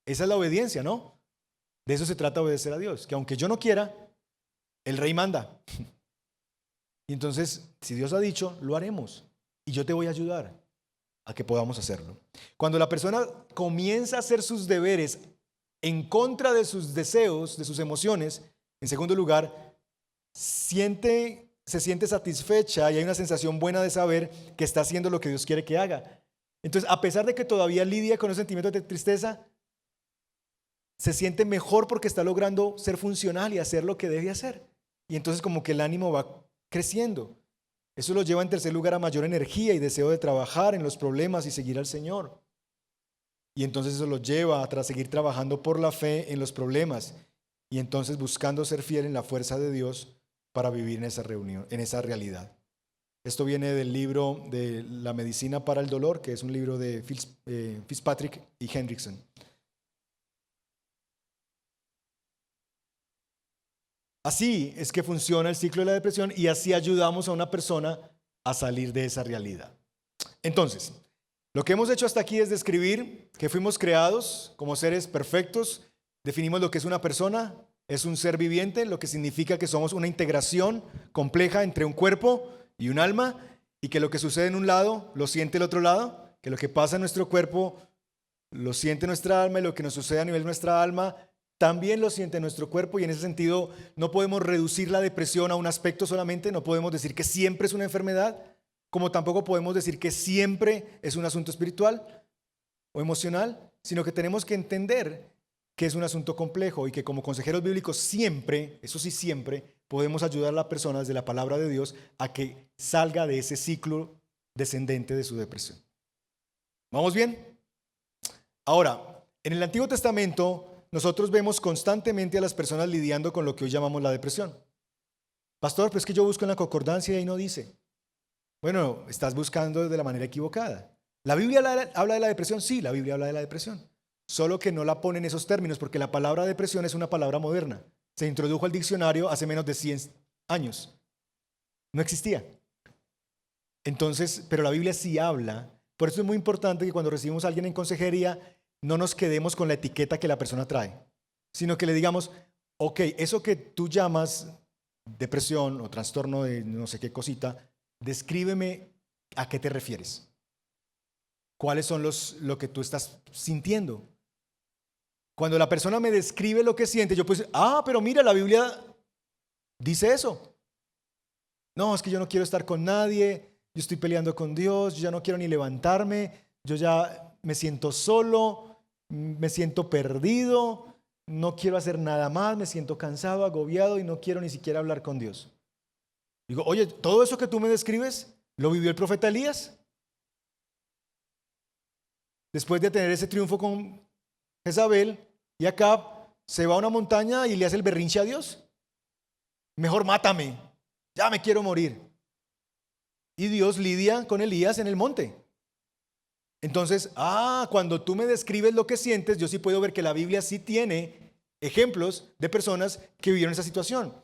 Esa es la obediencia, ¿no? De eso se trata, obedecer a Dios, que aunque yo no quiera, el rey manda. Y entonces, si Dios ha dicho, lo haremos. Y yo te voy a ayudar a que podamos hacerlo. Cuando la persona comienza a hacer sus deberes en contra de sus deseos, de sus emociones, en segundo lugar, se siente satisfecha y hay una sensación buena de saber que está haciendo lo que Dios quiere que haga. Entonces, a pesar de que todavía lidia con los sentimientos de tristeza, se siente mejor porque está logrando ser funcional y hacer lo que debe hacer. Y entonces como que el ánimo va creciendo. Eso lo lleva en tercer lugar a mayor energía y deseo de trabajar en los problemas y seguir al Señor. Y entonces eso lo lleva a seguir trabajando por la fe en los problemas y entonces buscando ser fiel en la fuerza de Dios para vivir en esa reunión, en esa realidad. Esto viene del libro de La medicina para el dolor, que es un libro de Fitzpatrick y Hendrickson. Así es que funciona el ciclo de la depresión y así ayudamos a una persona a salir de esa realidad. Entonces, lo que hemos hecho hasta aquí es describir que fuimos creados como seres perfectos. Definimos lo que es una persona, es un ser viviente, lo que significa que somos una integración compleja entre un cuerpo y un alma, y que lo que sucede en un lado lo siente el otro lado, que lo que pasa en nuestro cuerpo lo siente nuestra alma y lo que nos sucede a nivel de nuestra alma también lo siente nuestro cuerpo, y en ese sentido no podemos reducir la depresión a un aspecto solamente, no podemos decir que siempre es una enfermedad, como tampoco podemos decir que siempre es un asunto espiritual o emocional, sino que tenemos que entender que es un asunto complejo y que como consejeros bíblicos siempre, eso sí siempre, podemos ayudar a la persona desde la palabra de Dios a que salga de ese ciclo descendente de su depresión. ¿Vamos bien? Ahora, en el Antiguo Testamento nosotros vemos constantemente a las personas lidiando con lo que hoy llamamos la depresión. Pastor, pero es que yo busco en la concordancia y ahí no dice. Bueno, estás buscando de la manera equivocada. ¿La Biblia habla de la depresión? Sí, la Biblia habla de la depresión. Solo que no la pone en esos términos porque la palabra depresión es una palabra moderna. Se introdujo al diccionario hace menos de 100 años. No existía. Entonces, pero la Biblia sí habla. Por eso es muy importante que cuando recibimos a alguien en consejería no nos quedemos con la etiqueta que la persona trae, sino que le digamos, ok, eso que tú llamas depresión o trastorno de no sé qué cosita, descríbeme a qué te refieres. ¿Cuáles son lo que tú estás sintiendo? Cuando la persona me describe lo que siente, yo pues, pero mira, la Biblia dice eso. No, es que yo no quiero estar con nadie, yo estoy peleando con Dios, yo ya no quiero ni levantarme, yo ya me siento solo, me siento perdido, no quiero hacer nada más, me siento cansado, agobiado y no quiero ni siquiera hablar con Dios. Digo, oye, todo eso que tú me describes, ¿lo vivió el profeta Elías? Después de tener ese triunfo con Jezabel, y Acab se va a una montaña y le hace el berrinche a Dios. Mejor mátame, ya me quiero morir. Y Dios lidia con Elías en el monte. Entonces, cuando tú me describes lo que sientes, yo sí puedo ver que la Biblia sí tiene ejemplos de personas que vivieron esa situación.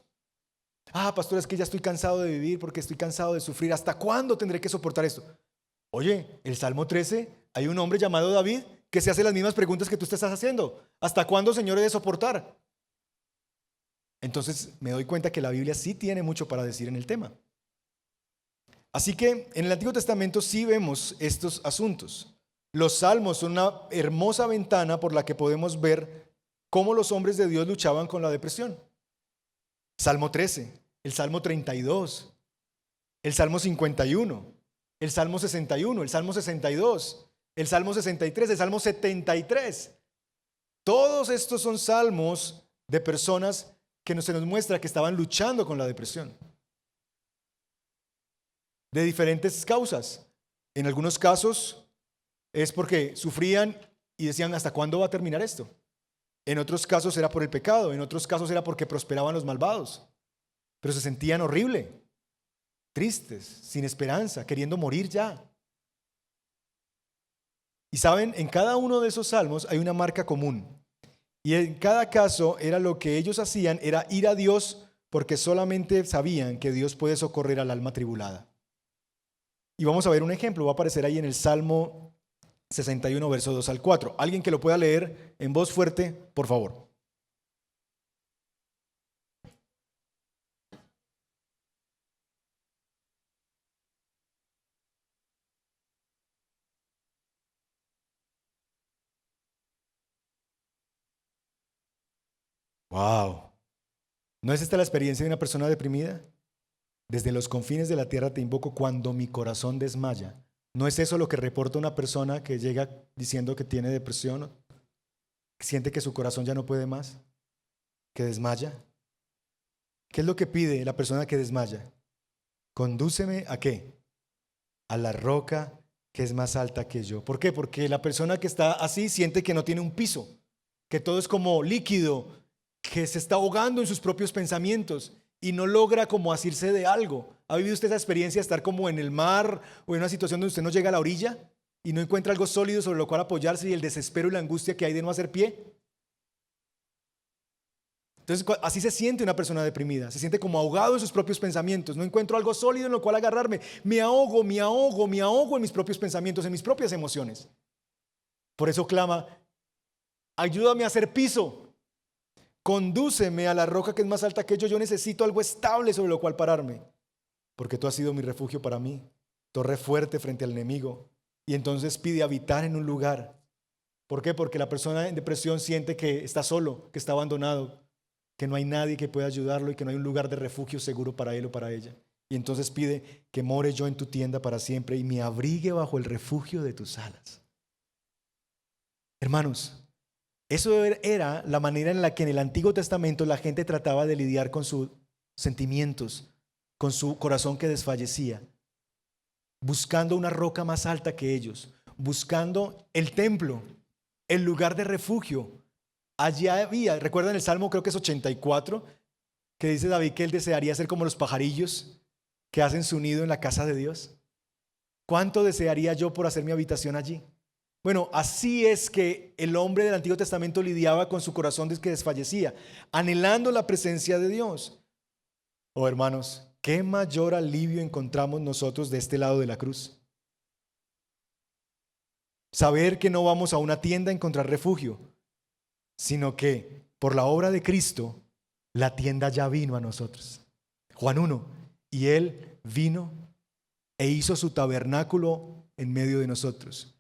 Pastor, es que ya estoy cansado de vivir porque estoy cansado de sufrir. ¿Hasta cuándo tendré que soportar esto? Oye, el Salmo 13, hay un hombre llamado David que se hace las mismas preguntas que tú te estás haciendo. ¿Hasta cuándo, Señor, he de soportar? Entonces me doy cuenta que la Biblia sí tiene mucho para decir en el tema. Así que en el Antiguo Testamento sí vemos estos asuntos. Los salmos son una hermosa ventana por la que podemos ver cómo los hombres de Dios luchaban con la depresión. Salmo 13, el Salmo 32, el Salmo 51, el Salmo 61, el Salmo 62, el Salmo 63, el Salmo 73. Todos estos son salmos de personas que se nos muestra que estaban luchando con la depresión. De diferentes causas. En algunos casos es porque sufrían y decían, ¿hasta cuándo va a terminar esto? En otros casos era por el pecado, en otros casos era porque prosperaban los malvados, pero se sentían horrible, tristes, sin esperanza, queriendo morir ya. Y saben, en cada uno de esos salmos hay una marca común, y en cada caso era lo que ellos hacían, era ir a Dios porque solamente sabían que Dios puede socorrer al alma tribulada. Y vamos a ver un ejemplo, va a aparecer ahí en el Salmo 61, verso 2 al 4. Alguien que lo pueda leer en voz fuerte, por favor. Wow. ¿No es esta la experiencia de una persona deprimida? Desde los confines de la tierra te invoco cuando mi corazón desmaya. ¿No es eso lo que reporta una persona que llega diciendo que tiene depresión? Que siente que su corazón ya no puede más, que desmaya. ¿Qué es lo que pide la persona que desmaya? Condúceme ¿a qué? A la roca que es más alta que yo. ¿Por qué? Porque la persona que está así siente que no tiene un piso, que todo es como líquido, que se está ahogando en sus propios pensamientos y no logra como asirse de algo. ¿Ha vivido usted esa experiencia de estar como en el mar o en una situación donde usted no llega a la orilla y no encuentra algo sólido sobre lo cual apoyarse y el desespero y la angustia que hay de no hacer pie? Entonces, así se siente una persona deprimida, se siente como ahogado en sus propios pensamientos, no encuentro algo sólido en lo cual agarrarme, me ahogo en mis propios pensamientos, en mis propias emociones. Por eso clama, ayúdame a hacer piso, condúceme a la roca que es más alta que yo necesito algo estable sobre lo cual pararme, porque tú has sido mi refugio para mí, torre fuerte frente al enemigo, y entonces pide habitar en un lugar. ¿Por qué? Porque la persona en depresión siente que está solo, que está abandonado, que no hay nadie que pueda ayudarlo y que no hay un lugar de refugio seguro para él o para ella. Y entonces pide que more yo en tu tienda para siempre y me abrigue bajo el refugio de tus alas. Hermanos, eso era la manera en la que en el Antiguo Testamento la gente trataba de lidiar con sus sentimientos, con su corazón que desfallecía, buscando una roca más alta que ellos, buscando el templo, el lugar de refugio. Allí había, recuerdan el Salmo, creo que es 84, que dice David que él desearía ser como los pajarillos que hacen su nido en la casa de Dios. ¿Cuánto desearía yo por hacer mi habitación allí? Bueno, así es que el hombre del Antiguo Testamento lidiaba con su corazón que desfallecía, anhelando la presencia de Dios. Oh, hermanos, ¿qué mayor alivio encontramos nosotros de este lado de la cruz? Saber que no vamos a una tienda a encontrar refugio, sino que por la obra de Cristo, la tienda ya vino a nosotros. Juan 1, y Él vino e hizo su tabernáculo en medio de nosotros.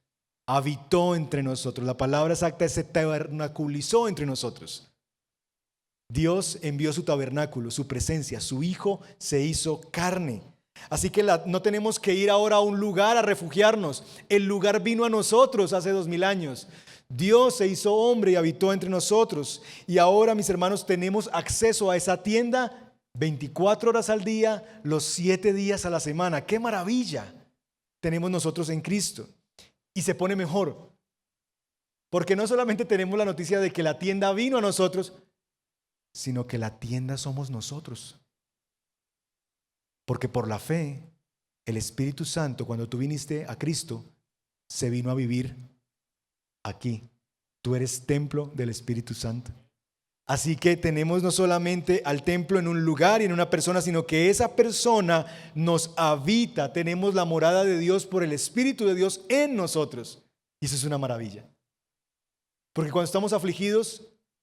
Habitó entre nosotros. La palabra exacta es se tabernaculizó entre nosotros. Dios envió su tabernáculo, su presencia, su Hijo se hizo carne. Así que no tenemos que ir ahora a un lugar a refugiarnos. El lugar vino a nosotros hace 2000 años. Dios se hizo hombre y habitó entre nosotros. Y ahora, mis hermanos, tenemos acceso a esa tienda 24 horas al día, los 7 días a la semana. ¡Qué maravilla tenemos nosotros en Cristo! Y se pone mejor, porque no solamente tenemos la noticia de que la tienda vino a nosotros, sino que la tienda somos nosotros. Porque por la fe, el Espíritu Santo, cuando tú viniste a Cristo, se vino a vivir aquí. Tú eres templo del Espíritu Santo. Así que tenemos no solamente al templo en un lugar y en una persona, sino que esa persona nos habita. Tenemos la morada de Dios por el Espíritu de Dios en nosotros. Y eso es una maravilla. Porque cuando estamos afligidos,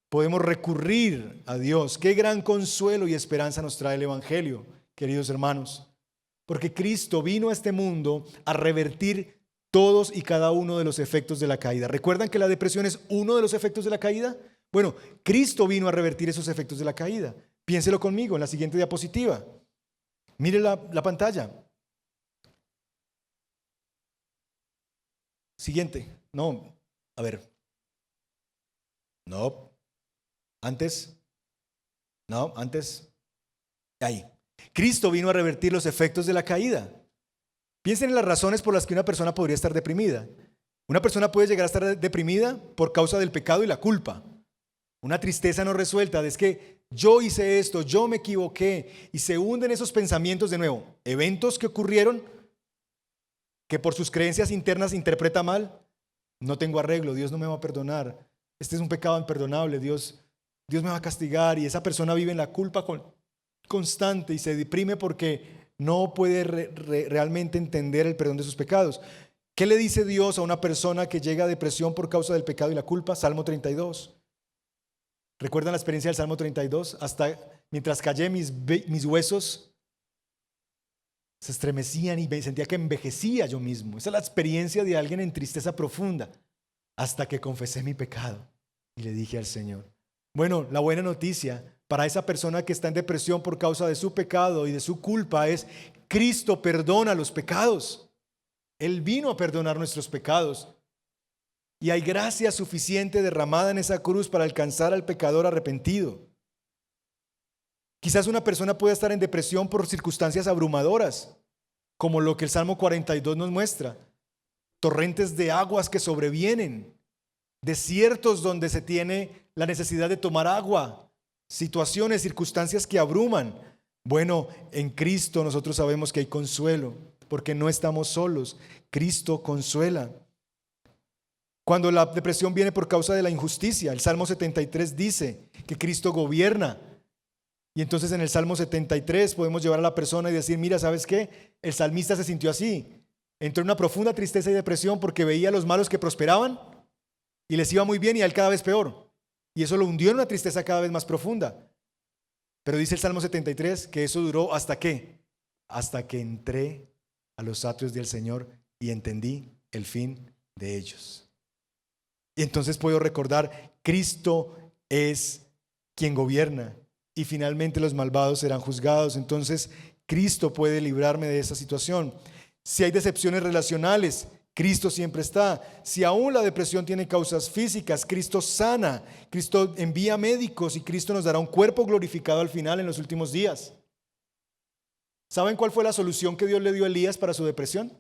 podemos recurrir a Dios. Qué gran consuelo y esperanza nos trae el Evangelio, queridos hermanos. Porque Cristo vino a este mundo a revertir todos y cada uno de los efectos de la caída. ¿Recuerdan que la depresión es uno de los efectos de la caída? Bueno, Cristo vino a revertir esos efectos de la caída. Piénselo conmigo en la siguiente diapositiva. Mire la pantalla. Siguiente. No, a ver. No. Antes. No, antes. Ahí. Cristo vino a revertir los efectos de la caída. Piensen en las razones por las que una persona podría estar deprimida. Una persona puede llegar a estar deprimida por causa del pecado y la culpa. Una tristeza no resuelta, es que yo hice esto, yo me equivoqué, y se hunden esos pensamientos de nuevo. Eventos que ocurrieron, que por sus creencias internas interpreta mal. No tengo arreglo, Dios no me va a perdonar. Este es un pecado imperdonable, Dios me va a castigar, y esa persona vive en la culpa constante y se deprime porque no puede realmente entender el perdón de sus pecados. ¿Qué le dice Dios a una persona que llega a depresión por causa del pecado y la culpa? Salmo 32. ¿Recuerdan la experiencia del Salmo 32? Hasta mientras callé mis huesos se estremecían y me sentía que envejecía yo mismo. Esa es la experiencia de alguien en tristeza profunda. Hasta que confesé mi pecado y le dije al Señor, Bueno, la buena noticia para esa persona que está en depresión por causa de su pecado y de su culpa es: Cristo perdona los pecados. Él vino a perdonar nuestros pecados. Y hay gracia suficiente derramada en esa cruz para alcanzar al pecador arrepentido. Quizás una persona pueda estar en depresión por circunstancias abrumadoras, como lo que el Salmo 42 nos muestra. Torrentes de aguas que sobrevienen, desiertos donde se tiene la necesidad de tomar agua, situaciones, circunstancias que abruman. Bueno, en Cristo nosotros sabemos que hay consuelo, porque no estamos solos. Cristo consuela. Cuando la depresión viene por causa de la injusticia, el Salmo 73 dice que Cristo gobierna. Y entonces en el Salmo 73 podemos llevar a la persona y decir: mira, ¿sabes qué? El salmista se sintió así. Entró en una profunda tristeza y depresión porque veía a los malos que prosperaban y les iba muy bien y a él cada vez peor. Y eso lo hundió en una tristeza cada vez más profunda. Pero dice el Salmo 73 que eso duró ¿hasta qué? Hasta que entré a los atrios del Señor y entendí el fin de ellos. Y entonces puedo recordar: Cristo es quien gobierna y finalmente los malvados serán juzgados. Entonces Cristo puede librarme de esa situación. Si hay decepciones relacionales, Cristo siempre está. Si aún la depresión tiene causas físicas, Cristo sana. Cristo envía médicos y Cristo nos dará un cuerpo glorificado al final en los últimos días. ¿Saben cuál fue la solución que Dios le dio a Elías para su depresión?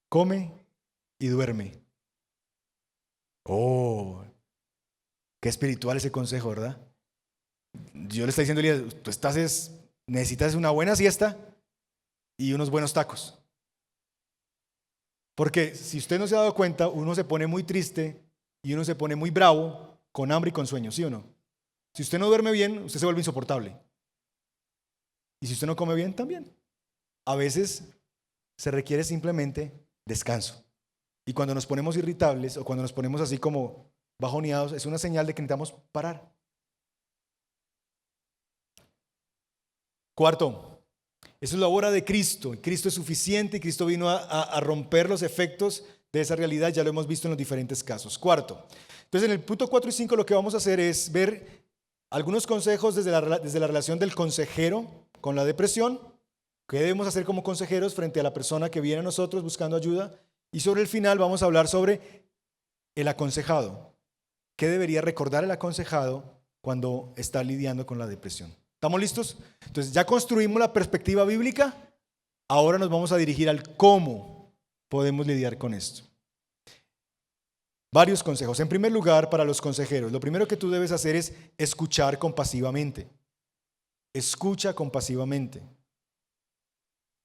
Come y duerme. Oh, qué espiritual ese consejo, ¿verdad? Yo le estoy diciendo a Elías: necesitas una buena siesta y unos buenos tacos. Porque si usted no se ha dado cuenta, uno se pone muy triste y uno se pone muy bravo, con hambre y con sueño, ¿sí o no? Si usted no duerme bien, usted se vuelve insoportable. Y si usted no come bien, también. A veces se requiere simplemente descanso. Y cuando nos ponemos irritables o cuando nos ponemos así como bajoneados, es una señal de que necesitamos parar. Cuarto, eso es la obra de Cristo. Cristo es suficiente y Cristo vino a romper los efectos de esa realidad. Ya lo hemos visto en los diferentes casos. Cuarto, entonces en el punto 4 y 5 lo que vamos a hacer es ver algunos consejos desde la relación del consejero con la depresión. ¿Qué debemos hacer como consejeros frente a la persona que viene a nosotros buscando ayuda? Y sobre el final vamos a hablar sobre el aconsejado. ¿Qué debería recordar el aconsejado cuando está lidiando con la depresión? ¿Estamos listos? Entonces ya construimos la perspectiva bíblica. Ahora nos vamos a dirigir al cómo podemos lidiar con esto. Varios consejos. En primer lugar, para los consejeros, lo primero que tú debes hacer es escuchar compasivamente. Escucha compasivamente.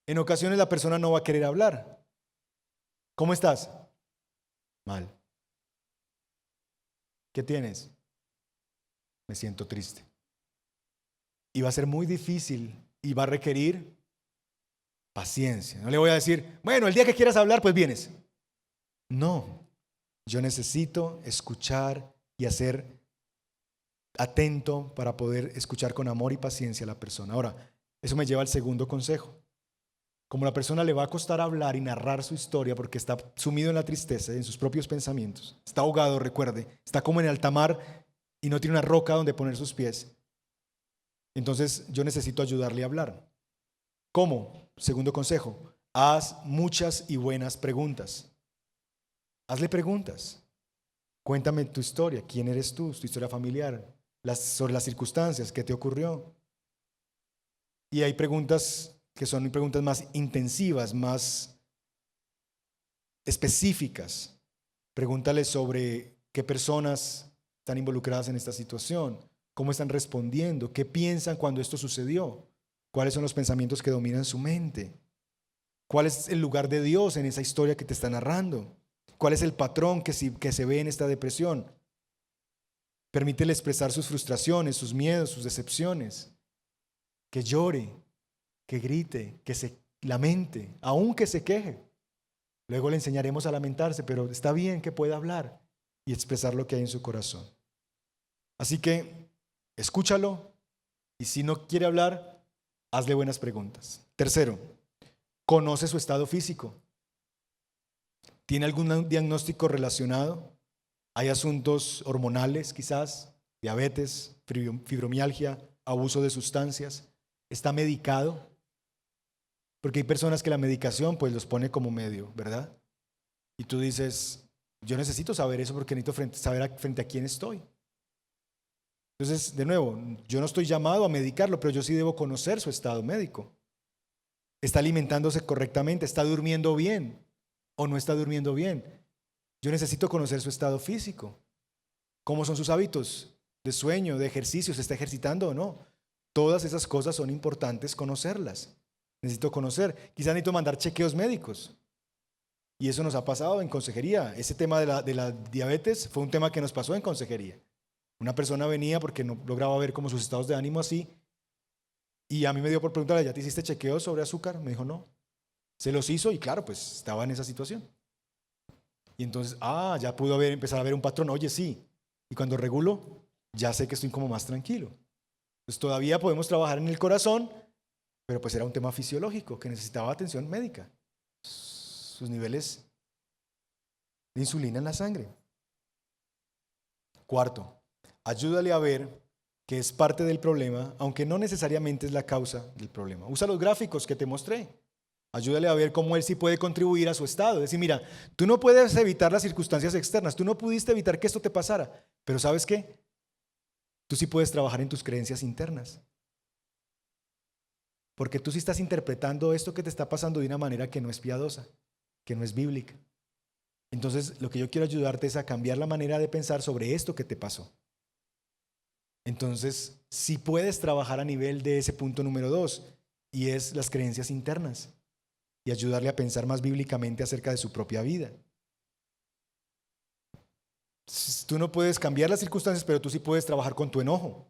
En ocasiones la persona no va a querer hablar. ¿Cómo estás? Mal. ¿Qué tienes? Me siento triste. Y va a ser muy difícil y va a requerir paciencia. No le voy a decir: bueno, el día que quieras hablar, pues vienes. No, yo necesito escuchar y hacer atento para poder escuchar con amor y paciencia a la persona. Ahora, eso me lleva al segundo consejo. Como la persona le va a costar hablar y narrar su historia porque está sumido en la tristeza, en sus propios pensamientos, está ahogado, recuerde, está como en alta mar y no tiene una roca donde poner sus pies. Entonces yo necesito ayudarle a hablar. ¿Cómo? Segundo consejo: haz muchas y buenas preguntas. Hazle preguntas. Cuéntame tu historia. ¿Quién eres tú? Tu historia familiar. Sobre las circunstancias. ¿Qué te ocurrió? Y hay preguntas que son preguntas más intensivas, más específicas. Pregúntale sobre qué personas están involucradas en esta situación, cómo están respondiendo, qué piensan cuando esto sucedió, cuáles son los pensamientos que dominan su mente, cuál es el lugar de Dios en esa historia que te está narrando, cuál es el patrón que se ve en esta depresión. Permítele expresar sus frustraciones, sus miedos, sus decepciones, que llore, que grite, que se lamente, aun que se queje. Luego le enseñaremos a lamentarse, pero está bien que pueda hablar y expresar lo que hay en su corazón. Así que escúchalo y si no quiere hablar, hazle buenas preguntas. Tercero, conoce su estado físico. ¿Tiene algún diagnóstico relacionado? ¿Hay asuntos hormonales quizás? Diabetes, fibromialgia, abuso de sustancias. ¿Está medicado? Porque hay personas que la medicación pues los pone como medio, ¿verdad? Y tú dices, yo necesito saber eso porque necesito saber frente a quién estoy. Entonces, de nuevo, yo no estoy llamado a medicarlo, pero yo sí debo conocer su estado médico. ¿Está alimentándose correctamente? ¿Está durmiendo bien? ¿O no está durmiendo bien? Yo necesito conocer su estado físico. ¿Cómo son sus hábitos de sueño, de ejercicio? ¿Se está ejercitando o no? Todas esas cosas son importantes conocerlas. Necesito conocer. Quizás necesito mandar chequeos médicos. Y eso nos ha pasado en consejería. Ese tema de la diabetes fue un tema que nos pasó en consejería. Una persona venía porque no lograba ver como sus estados de ánimo así. Y a mí me dio por preguntarle, ¿ya te hiciste chequeos sobre azúcar? Me dijo, no. Se los hizo y claro, pues estaba en esa situación. Y entonces, ya pudo empezar a ver un patrón. Oye, sí. Y cuando regulo, ya sé que estoy como más tranquilo. Pues todavía podemos trabajar en el corazón, pero pues era un tema fisiológico que necesitaba atención médica. Sus niveles de insulina en la sangre. Cuarto, ayúdale a ver que es parte del problema, aunque no necesariamente es la causa del problema. Usa los gráficos que te mostré. Ayúdale a ver cómo él sí puede contribuir a su estado. Es decir, mira, tú no puedes evitar las circunstancias externas, tú no pudiste evitar que esto te pasara, pero ¿sabes qué? Tú sí puedes trabajar en tus creencias internas. Porque tú sí estás interpretando esto que te está pasando de una manera que no es piadosa, que no es bíblica. Entonces, lo que yo quiero ayudarte es a cambiar la manera de pensar sobre esto que te pasó. Entonces, sí puedes trabajar a nivel de ese punto número 2, y es las creencias internas, y ayudarle a pensar más bíblicamente acerca de su propia vida. Tú no puedes cambiar las circunstancias, pero tú sí puedes trabajar con tu enojo.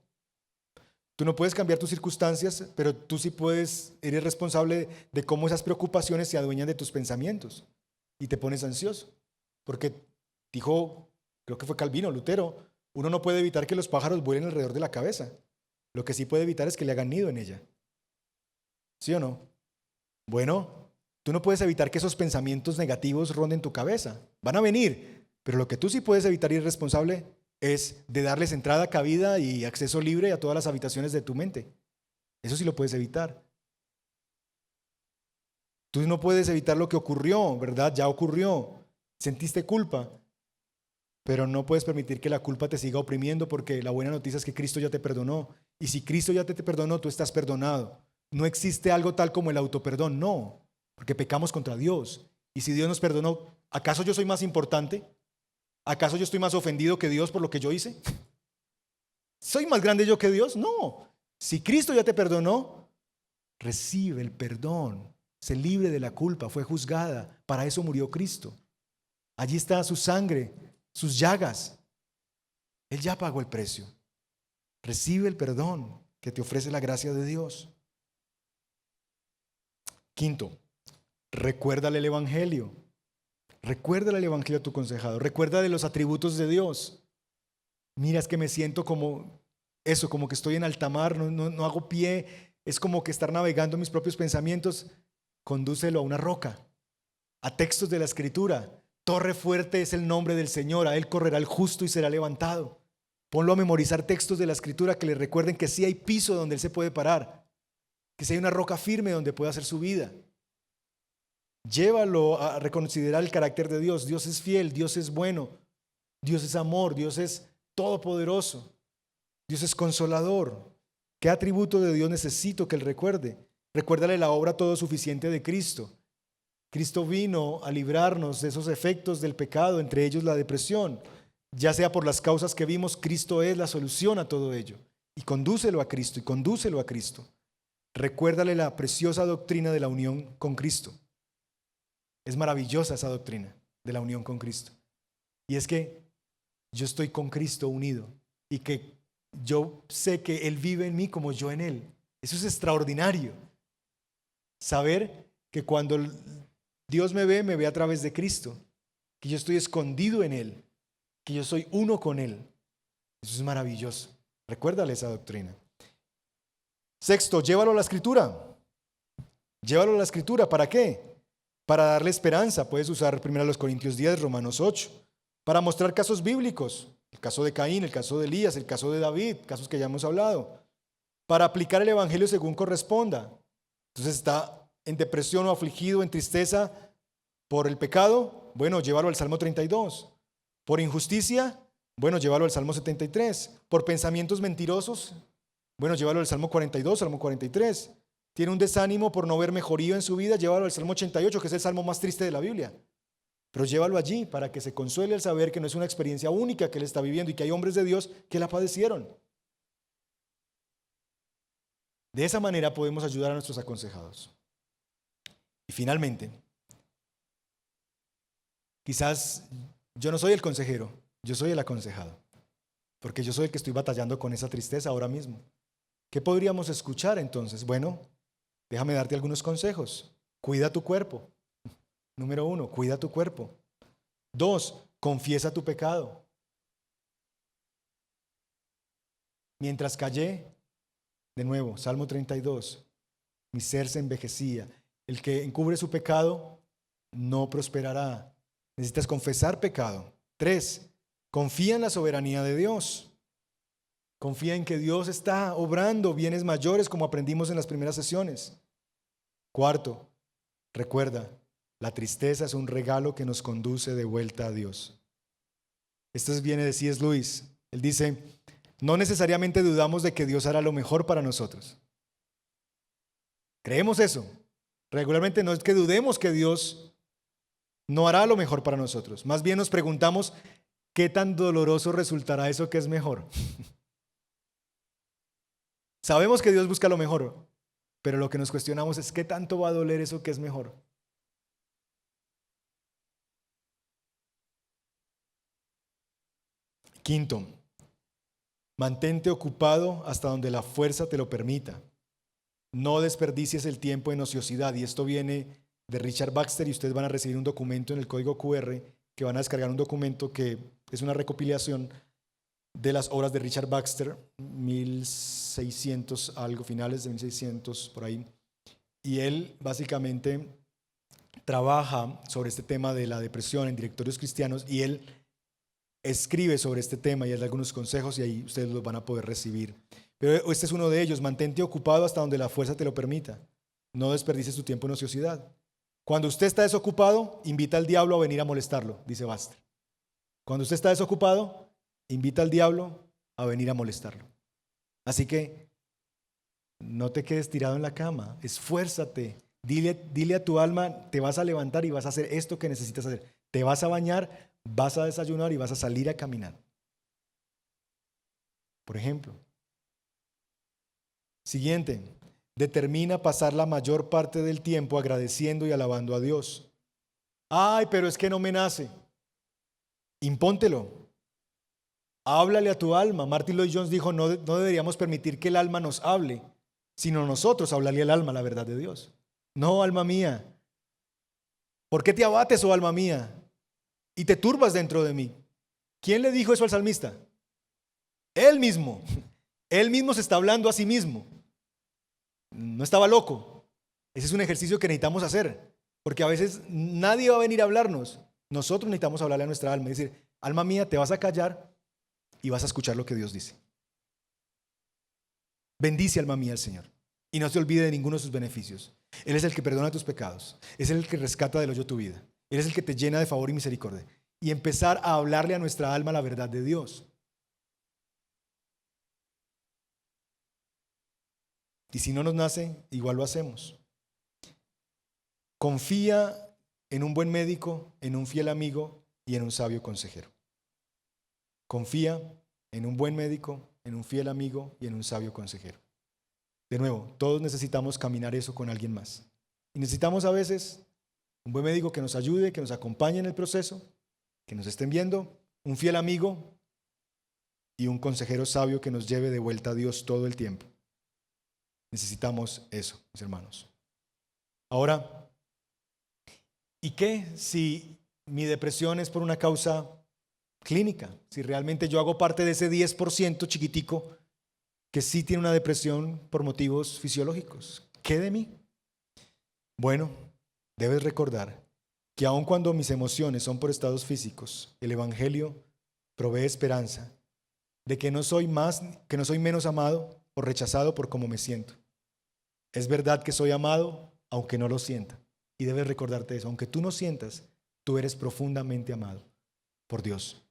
Tú no puedes cambiar tus circunstancias, pero tú sí eres responsable de cómo esas preocupaciones se adueñan de tus pensamientos y te pones ansioso. Porque dijo, creo que fue Calvino, Lutero, uno no puede evitar que los pájaros vuelen alrededor de la cabeza. Lo que sí puede evitar es que le hagan nido en ella. ¿Sí o no? Bueno, tú no puedes evitar que esos pensamientos negativos ronden tu cabeza. Van a venir, pero lo que tú sí puedes evitar y eres responsable es de darles entrada, cabida y acceso libre a todas las habitaciones de tu mente. Eso sí lo puedes evitar. Tú no puedes evitar lo que ocurrió, ¿verdad? Ya ocurrió. Sentiste culpa, pero no puedes permitir que la culpa te siga oprimiendo, porque la buena noticia es que Cristo ya te perdonó. Y si Cristo ya te perdonó, tú estás perdonado. No existe algo tal como el autoperdón, no, porque pecamos contra Dios. Y si Dios nos perdonó, ¿acaso yo soy más importante? ¿Acaso yo estoy más ofendido que Dios por lo que yo hice? ¿Soy más grande yo que Dios? No. Si Cristo ya te perdonó, recibe el perdón. Se libre de la culpa, fue juzgada. Para eso murió Cristo. Allí está su sangre, sus llagas. Él ya pagó el precio. Recibe el perdón que te ofrece la gracia de Dios. Quinto, recuérdale el Evangelio. Recuérdale el Evangelio a tu consejado. Recuerda de los atributos de Dios. Mira, es que me siento como eso, como que estoy en alta mar, no hago pie. Es como que estar navegando mis propios pensamientos. Condúcelo a una roca, a textos de la Escritura. Torre fuerte es el nombre del Señor. A Él correrá el justo y será levantado. Ponlo a memorizar textos de la Escritura que le recuerden que sí hay piso donde Él se puede parar, que sí hay una roca firme donde pueda hacer su vida. Llévalo a reconsiderar el carácter de Dios. Dios es fiel, Dios es bueno, Dios es amor, Dios es todopoderoso, Dios es consolador. ¿Qué atributo de Dios necesito que Él recuerde? Recuérdale la obra todo suficiente de Cristo. Cristo vino a librarnos de esos efectos del pecado, entre ellos la depresión. Ya sea por las causas que vimos, Cristo es la solución a todo ello. Y condúcelo a Cristo, y condúcelo a Cristo. Recuérdale la preciosa doctrina de la unión con Cristo. Es maravillosa esa doctrina de la unión con Cristo. Y es que yo estoy con Cristo unido y que yo sé que Él vive en mí como yo en Él. Eso es extraordinario. Saber que cuando Dios me ve a través de Cristo, que yo estoy escondido en Él, que yo soy uno con Él. Eso es maravilloso. Recuérdale esa doctrina. Sexto, llévalo a la Escritura. Llévalo a la Escritura. ¿Para qué? Para darle esperanza, puedes usar 1 Corintios 10, Romanos 8. Para mostrar casos bíblicos, el caso de Caín, el caso de Elías, el caso de David, casos que ya hemos hablado. Para aplicar el evangelio según corresponda. Entonces está en depresión o afligido, en tristeza por el pecado, bueno, llévalo al Salmo 32. Por injusticia, bueno, llévalo al Salmo 73. Por pensamientos mentirosos, bueno, llévalo al Salmo 42, Salmo 43. Tiene un desánimo por no ver mejoría en su vida, llévalo al Salmo 88, que es el salmo más triste de la Biblia. Pero llévalo allí para que se consuele al saber que no es una experiencia única que él está viviendo y que hay hombres de Dios que la padecieron. De esa manera podemos ayudar a nuestros aconsejados. Y finalmente, quizás yo no soy el consejero, yo soy el aconsejado, porque yo soy el que estoy batallando con esa tristeza ahora mismo. ¿Qué podríamos escuchar entonces? Bueno, déjame darte algunos consejos. Cuida tu cuerpo. Número 1, cuida tu cuerpo. 2, confiesa tu pecado. Mientras callé, de nuevo, Salmo 32, mi ser se envejecía. El que encubre su pecado no prosperará. Necesitas confesar pecado. 3, confía en la soberanía de Dios. Confía en que Dios está obrando bienes mayores como aprendimos en las primeras sesiones. 4, recuerda, la tristeza es un regalo que nos conduce de vuelta a Dios. Esto viene de C.S. Lewis. Él dice, no necesariamente dudamos de que Dios hará lo mejor para nosotros. Creemos eso. Regularmente no es que dudemos que Dios no hará lo mejor para nosotros. Más bien nos preguntamos, ¿qué tan doloroso resultará eso que es mejor? Sabemos que Dios busca lo mejor, pero lo que nos cuestionamos es, ¿qué tanto va a doler eso que es mejor? Quinto, mantente ocupado hasta donde la fuerza te lo permita. No desperdicies el tiempo en ociosidad. Y esto viene de Richard Baxter y ustedes van a recibir un documento en el código QR que van a descargar un documento que es una recopilación de las obras de Richard Baxter, 1600 algo, finales de 1600 por ahí. Y él básicamente trabaja sobre este tema de la depresión en directorios cristianos y él escribe sobre este tema y da algunos consejos y ahí ustedes los van a poder recibir. Pero este es uno de ellos, mantente ocupado hasta donde la fuerza te lo permita. No desperdicies tu tiempo en ociosidad. Cuando usted está desocupado, invita al diablo a venir a molestarlo, dice Baxter. Cuando usted está desocupado, invita al diablo a venir a molestarlo. Así que no te quedes tirado en la cama, esfuérzate. Dile a tu alma, te vas a levantar y vas a hacer esto que necesitas hacer. Te vas a bañar, vas a desayunar y vas a salir a caminar. Por ejemplo. Siguiente, determina pasar la mayor parte del tiempo agradeciendo y alabando a Dios. Ay, pero es que no me nace. Impóntelo. Háblale a tu alma. Martin Lloyd Jones dijo, no deberíamos permitir que el alma nos hable, sino nosotros hablarle al alma la verdad de Dios. No, alma mía. ¿Por qué te abates, oh alma mía? Y te turbas dentro de mí. ¿Quién le dijo eso al salmista? Él mismo. Él mismo se está hablando a sí mismo. No estaba loco. Ese es un ejercicio que necesitamos hacer, porque a veces nadie va a venir a hablarnos. Nosotros necesitamos hablarle a nuestra alma y decir, alma mía, te vas a callar y vas a escuchar lo que Dios dice. Bendice, alma mía, al Señor, y no se olvide de ninguno de sus beneficios. Él es el que perdona tus pecados, es el que rescata del hoyo tu vida, Él es el que te llena de favor y misericordia. Y empezar a hablarle a nuestra alma la verdad de Dios. Y si no nos nace, igual lo hacemos. Confía en un buen médico, en un fiel amigo y en un sabio consejero. Confía en un buen médico, en un fiel amigo y en un sabio consejero. De nuevo, todos necesitamos caminar eso con alguien más. Y necesitamos a veces un buen médico que nos ayude, que nos acompañe en el proceso, que nos estén viendo, un fiel amigo y un consejero sabio que nos lleve de vuelta a Dios todo el tiempo. Necesitamos eso, mis hermanos. Ahora, ¿y qué si mi depresión es por una causa clínica? Si realmente yo hago parte de ese 10% chiquitico que sí tiene una depresión por motivos fisiológicos. ¿Qué de mí? Bueno, debes recordar que aun cuando mis emociones son por estados físicos, el Evangelio provee esperanza de que no soy menos amado o rechazado por cómo me siento. Es verdad que soy amado, aunque no lo sienta. Y debes recordarte eso. Aunque tú no sientas, tú eres profundamente amado por Dios.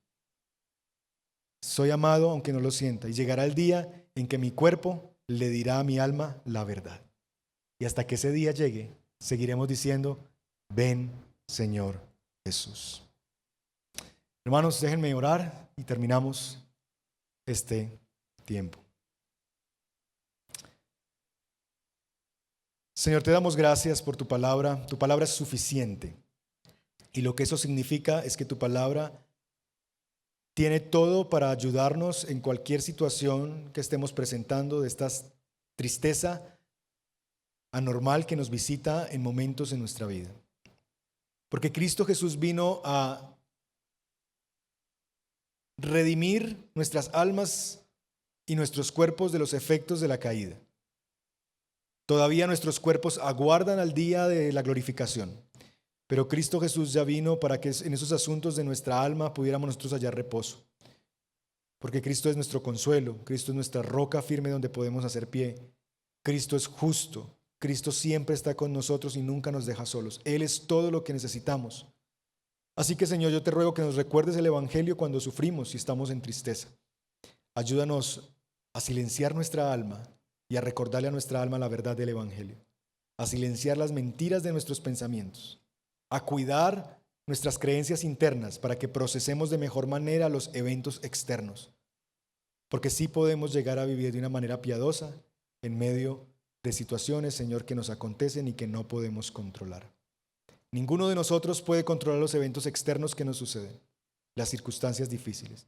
Soy amado, aunque no lo sienta. Y llegará el día en que mi cuerpo le dirá a mi alma la verdad. Y hasta que ese día llegue, seguiremos diciendo, ven, Señor Jesús. Hermanos, déjenme orar y terminamos este tiempo. Señor, te damos gracias por tu palabra. Tu palabra es suficiente. Y lo que eso significa es que tu palabra tiene todo para ayudarnos en cualquier situación que estemos presentando, de esta tristeza anormal que nos visita en momentos en nuestra vida. Porque Cristo Jesús vino a redimir nuestras almas y nuestros cuerpos de los efectos de la caída. Todavía nuestros cuerpos aguardan al día de la glorificación, pero Cristo Jesús ya vino para que en esos asuntos de nuestra alma pudiéramos nosotros hallar reposo. Porque Cristo es nuestro consuelo, Cristo es nuestra roca firme donde podemos hacer pie. Cristo es justo, Cristo siempre está con nosotros y nunca nos deja solos. Él es todo lo que necesitamos. Así que, Señor, yo te ruego que nos recuerdes el Evangelio cuando sufrimos y estamos en tristeza. Ayúdanos a silenciar nuestra alma y a recordarle a nuestra alma la verdad del Evangelio, a silenciar las mentiras de nuestros pensamientos, a cuidar nuestras creencias internas para que procesemos de mejor manera los eventos externos, porque sí podemos llegar a vivir de una manera piadosa en medio de situaciones, Señor, que nos acontecen y que no podemos controlar. Ninguno de nosotros puede controlar los eventos externos que nos suceden, las circunstancias difíciles,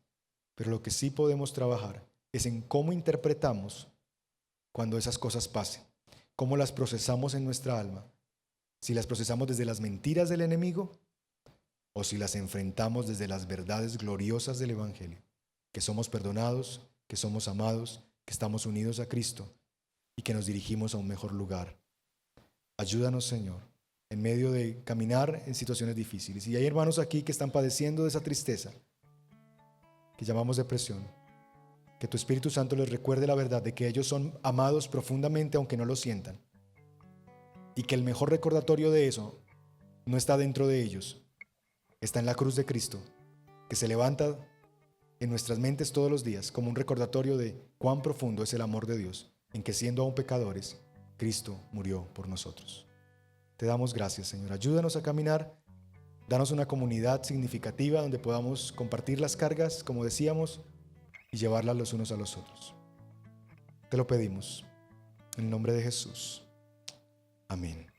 pero lo que sí podemos trabajar es en cómo interpretamos cuando esas cosas pasen, cómo las procesamos en nuestra alma, si las procesamos desde las mentiras del enemigo o si las enfrentamos desde las verdades gloriosas del Evangelio, que somos perdonados, que somos amados, que estamos unidos a Cristo y que nos dirigimos a un mejor lugar. Ayúdanos, Señor, en medio de caminar en situaciones difíciles. Y hay hermanos aquí que están padeciendo de esa tristeza que llamamos depresión. Que tu Espíritu Santo les recuerde la verdad de que ellos son amados profundamente aunque no lo sientan. Y que el mejor recordatorio de eso no está dentro de ellos, está en la cruz de Cristo, que se levanta en nuestras mentes todos los días como un recordatorio de cuán profundo es el amor de Dios, en que siendo aún pecadores, Cristo murió por nosotros. Te damos gracias, Señor. Ayúdanos a caminar, danos una comunidad significativa donde podamos compartir las cargas, como decíamos, y llevarlas los unos a los otros. Te lo pedimos, en el nombre de Jesús. Amén.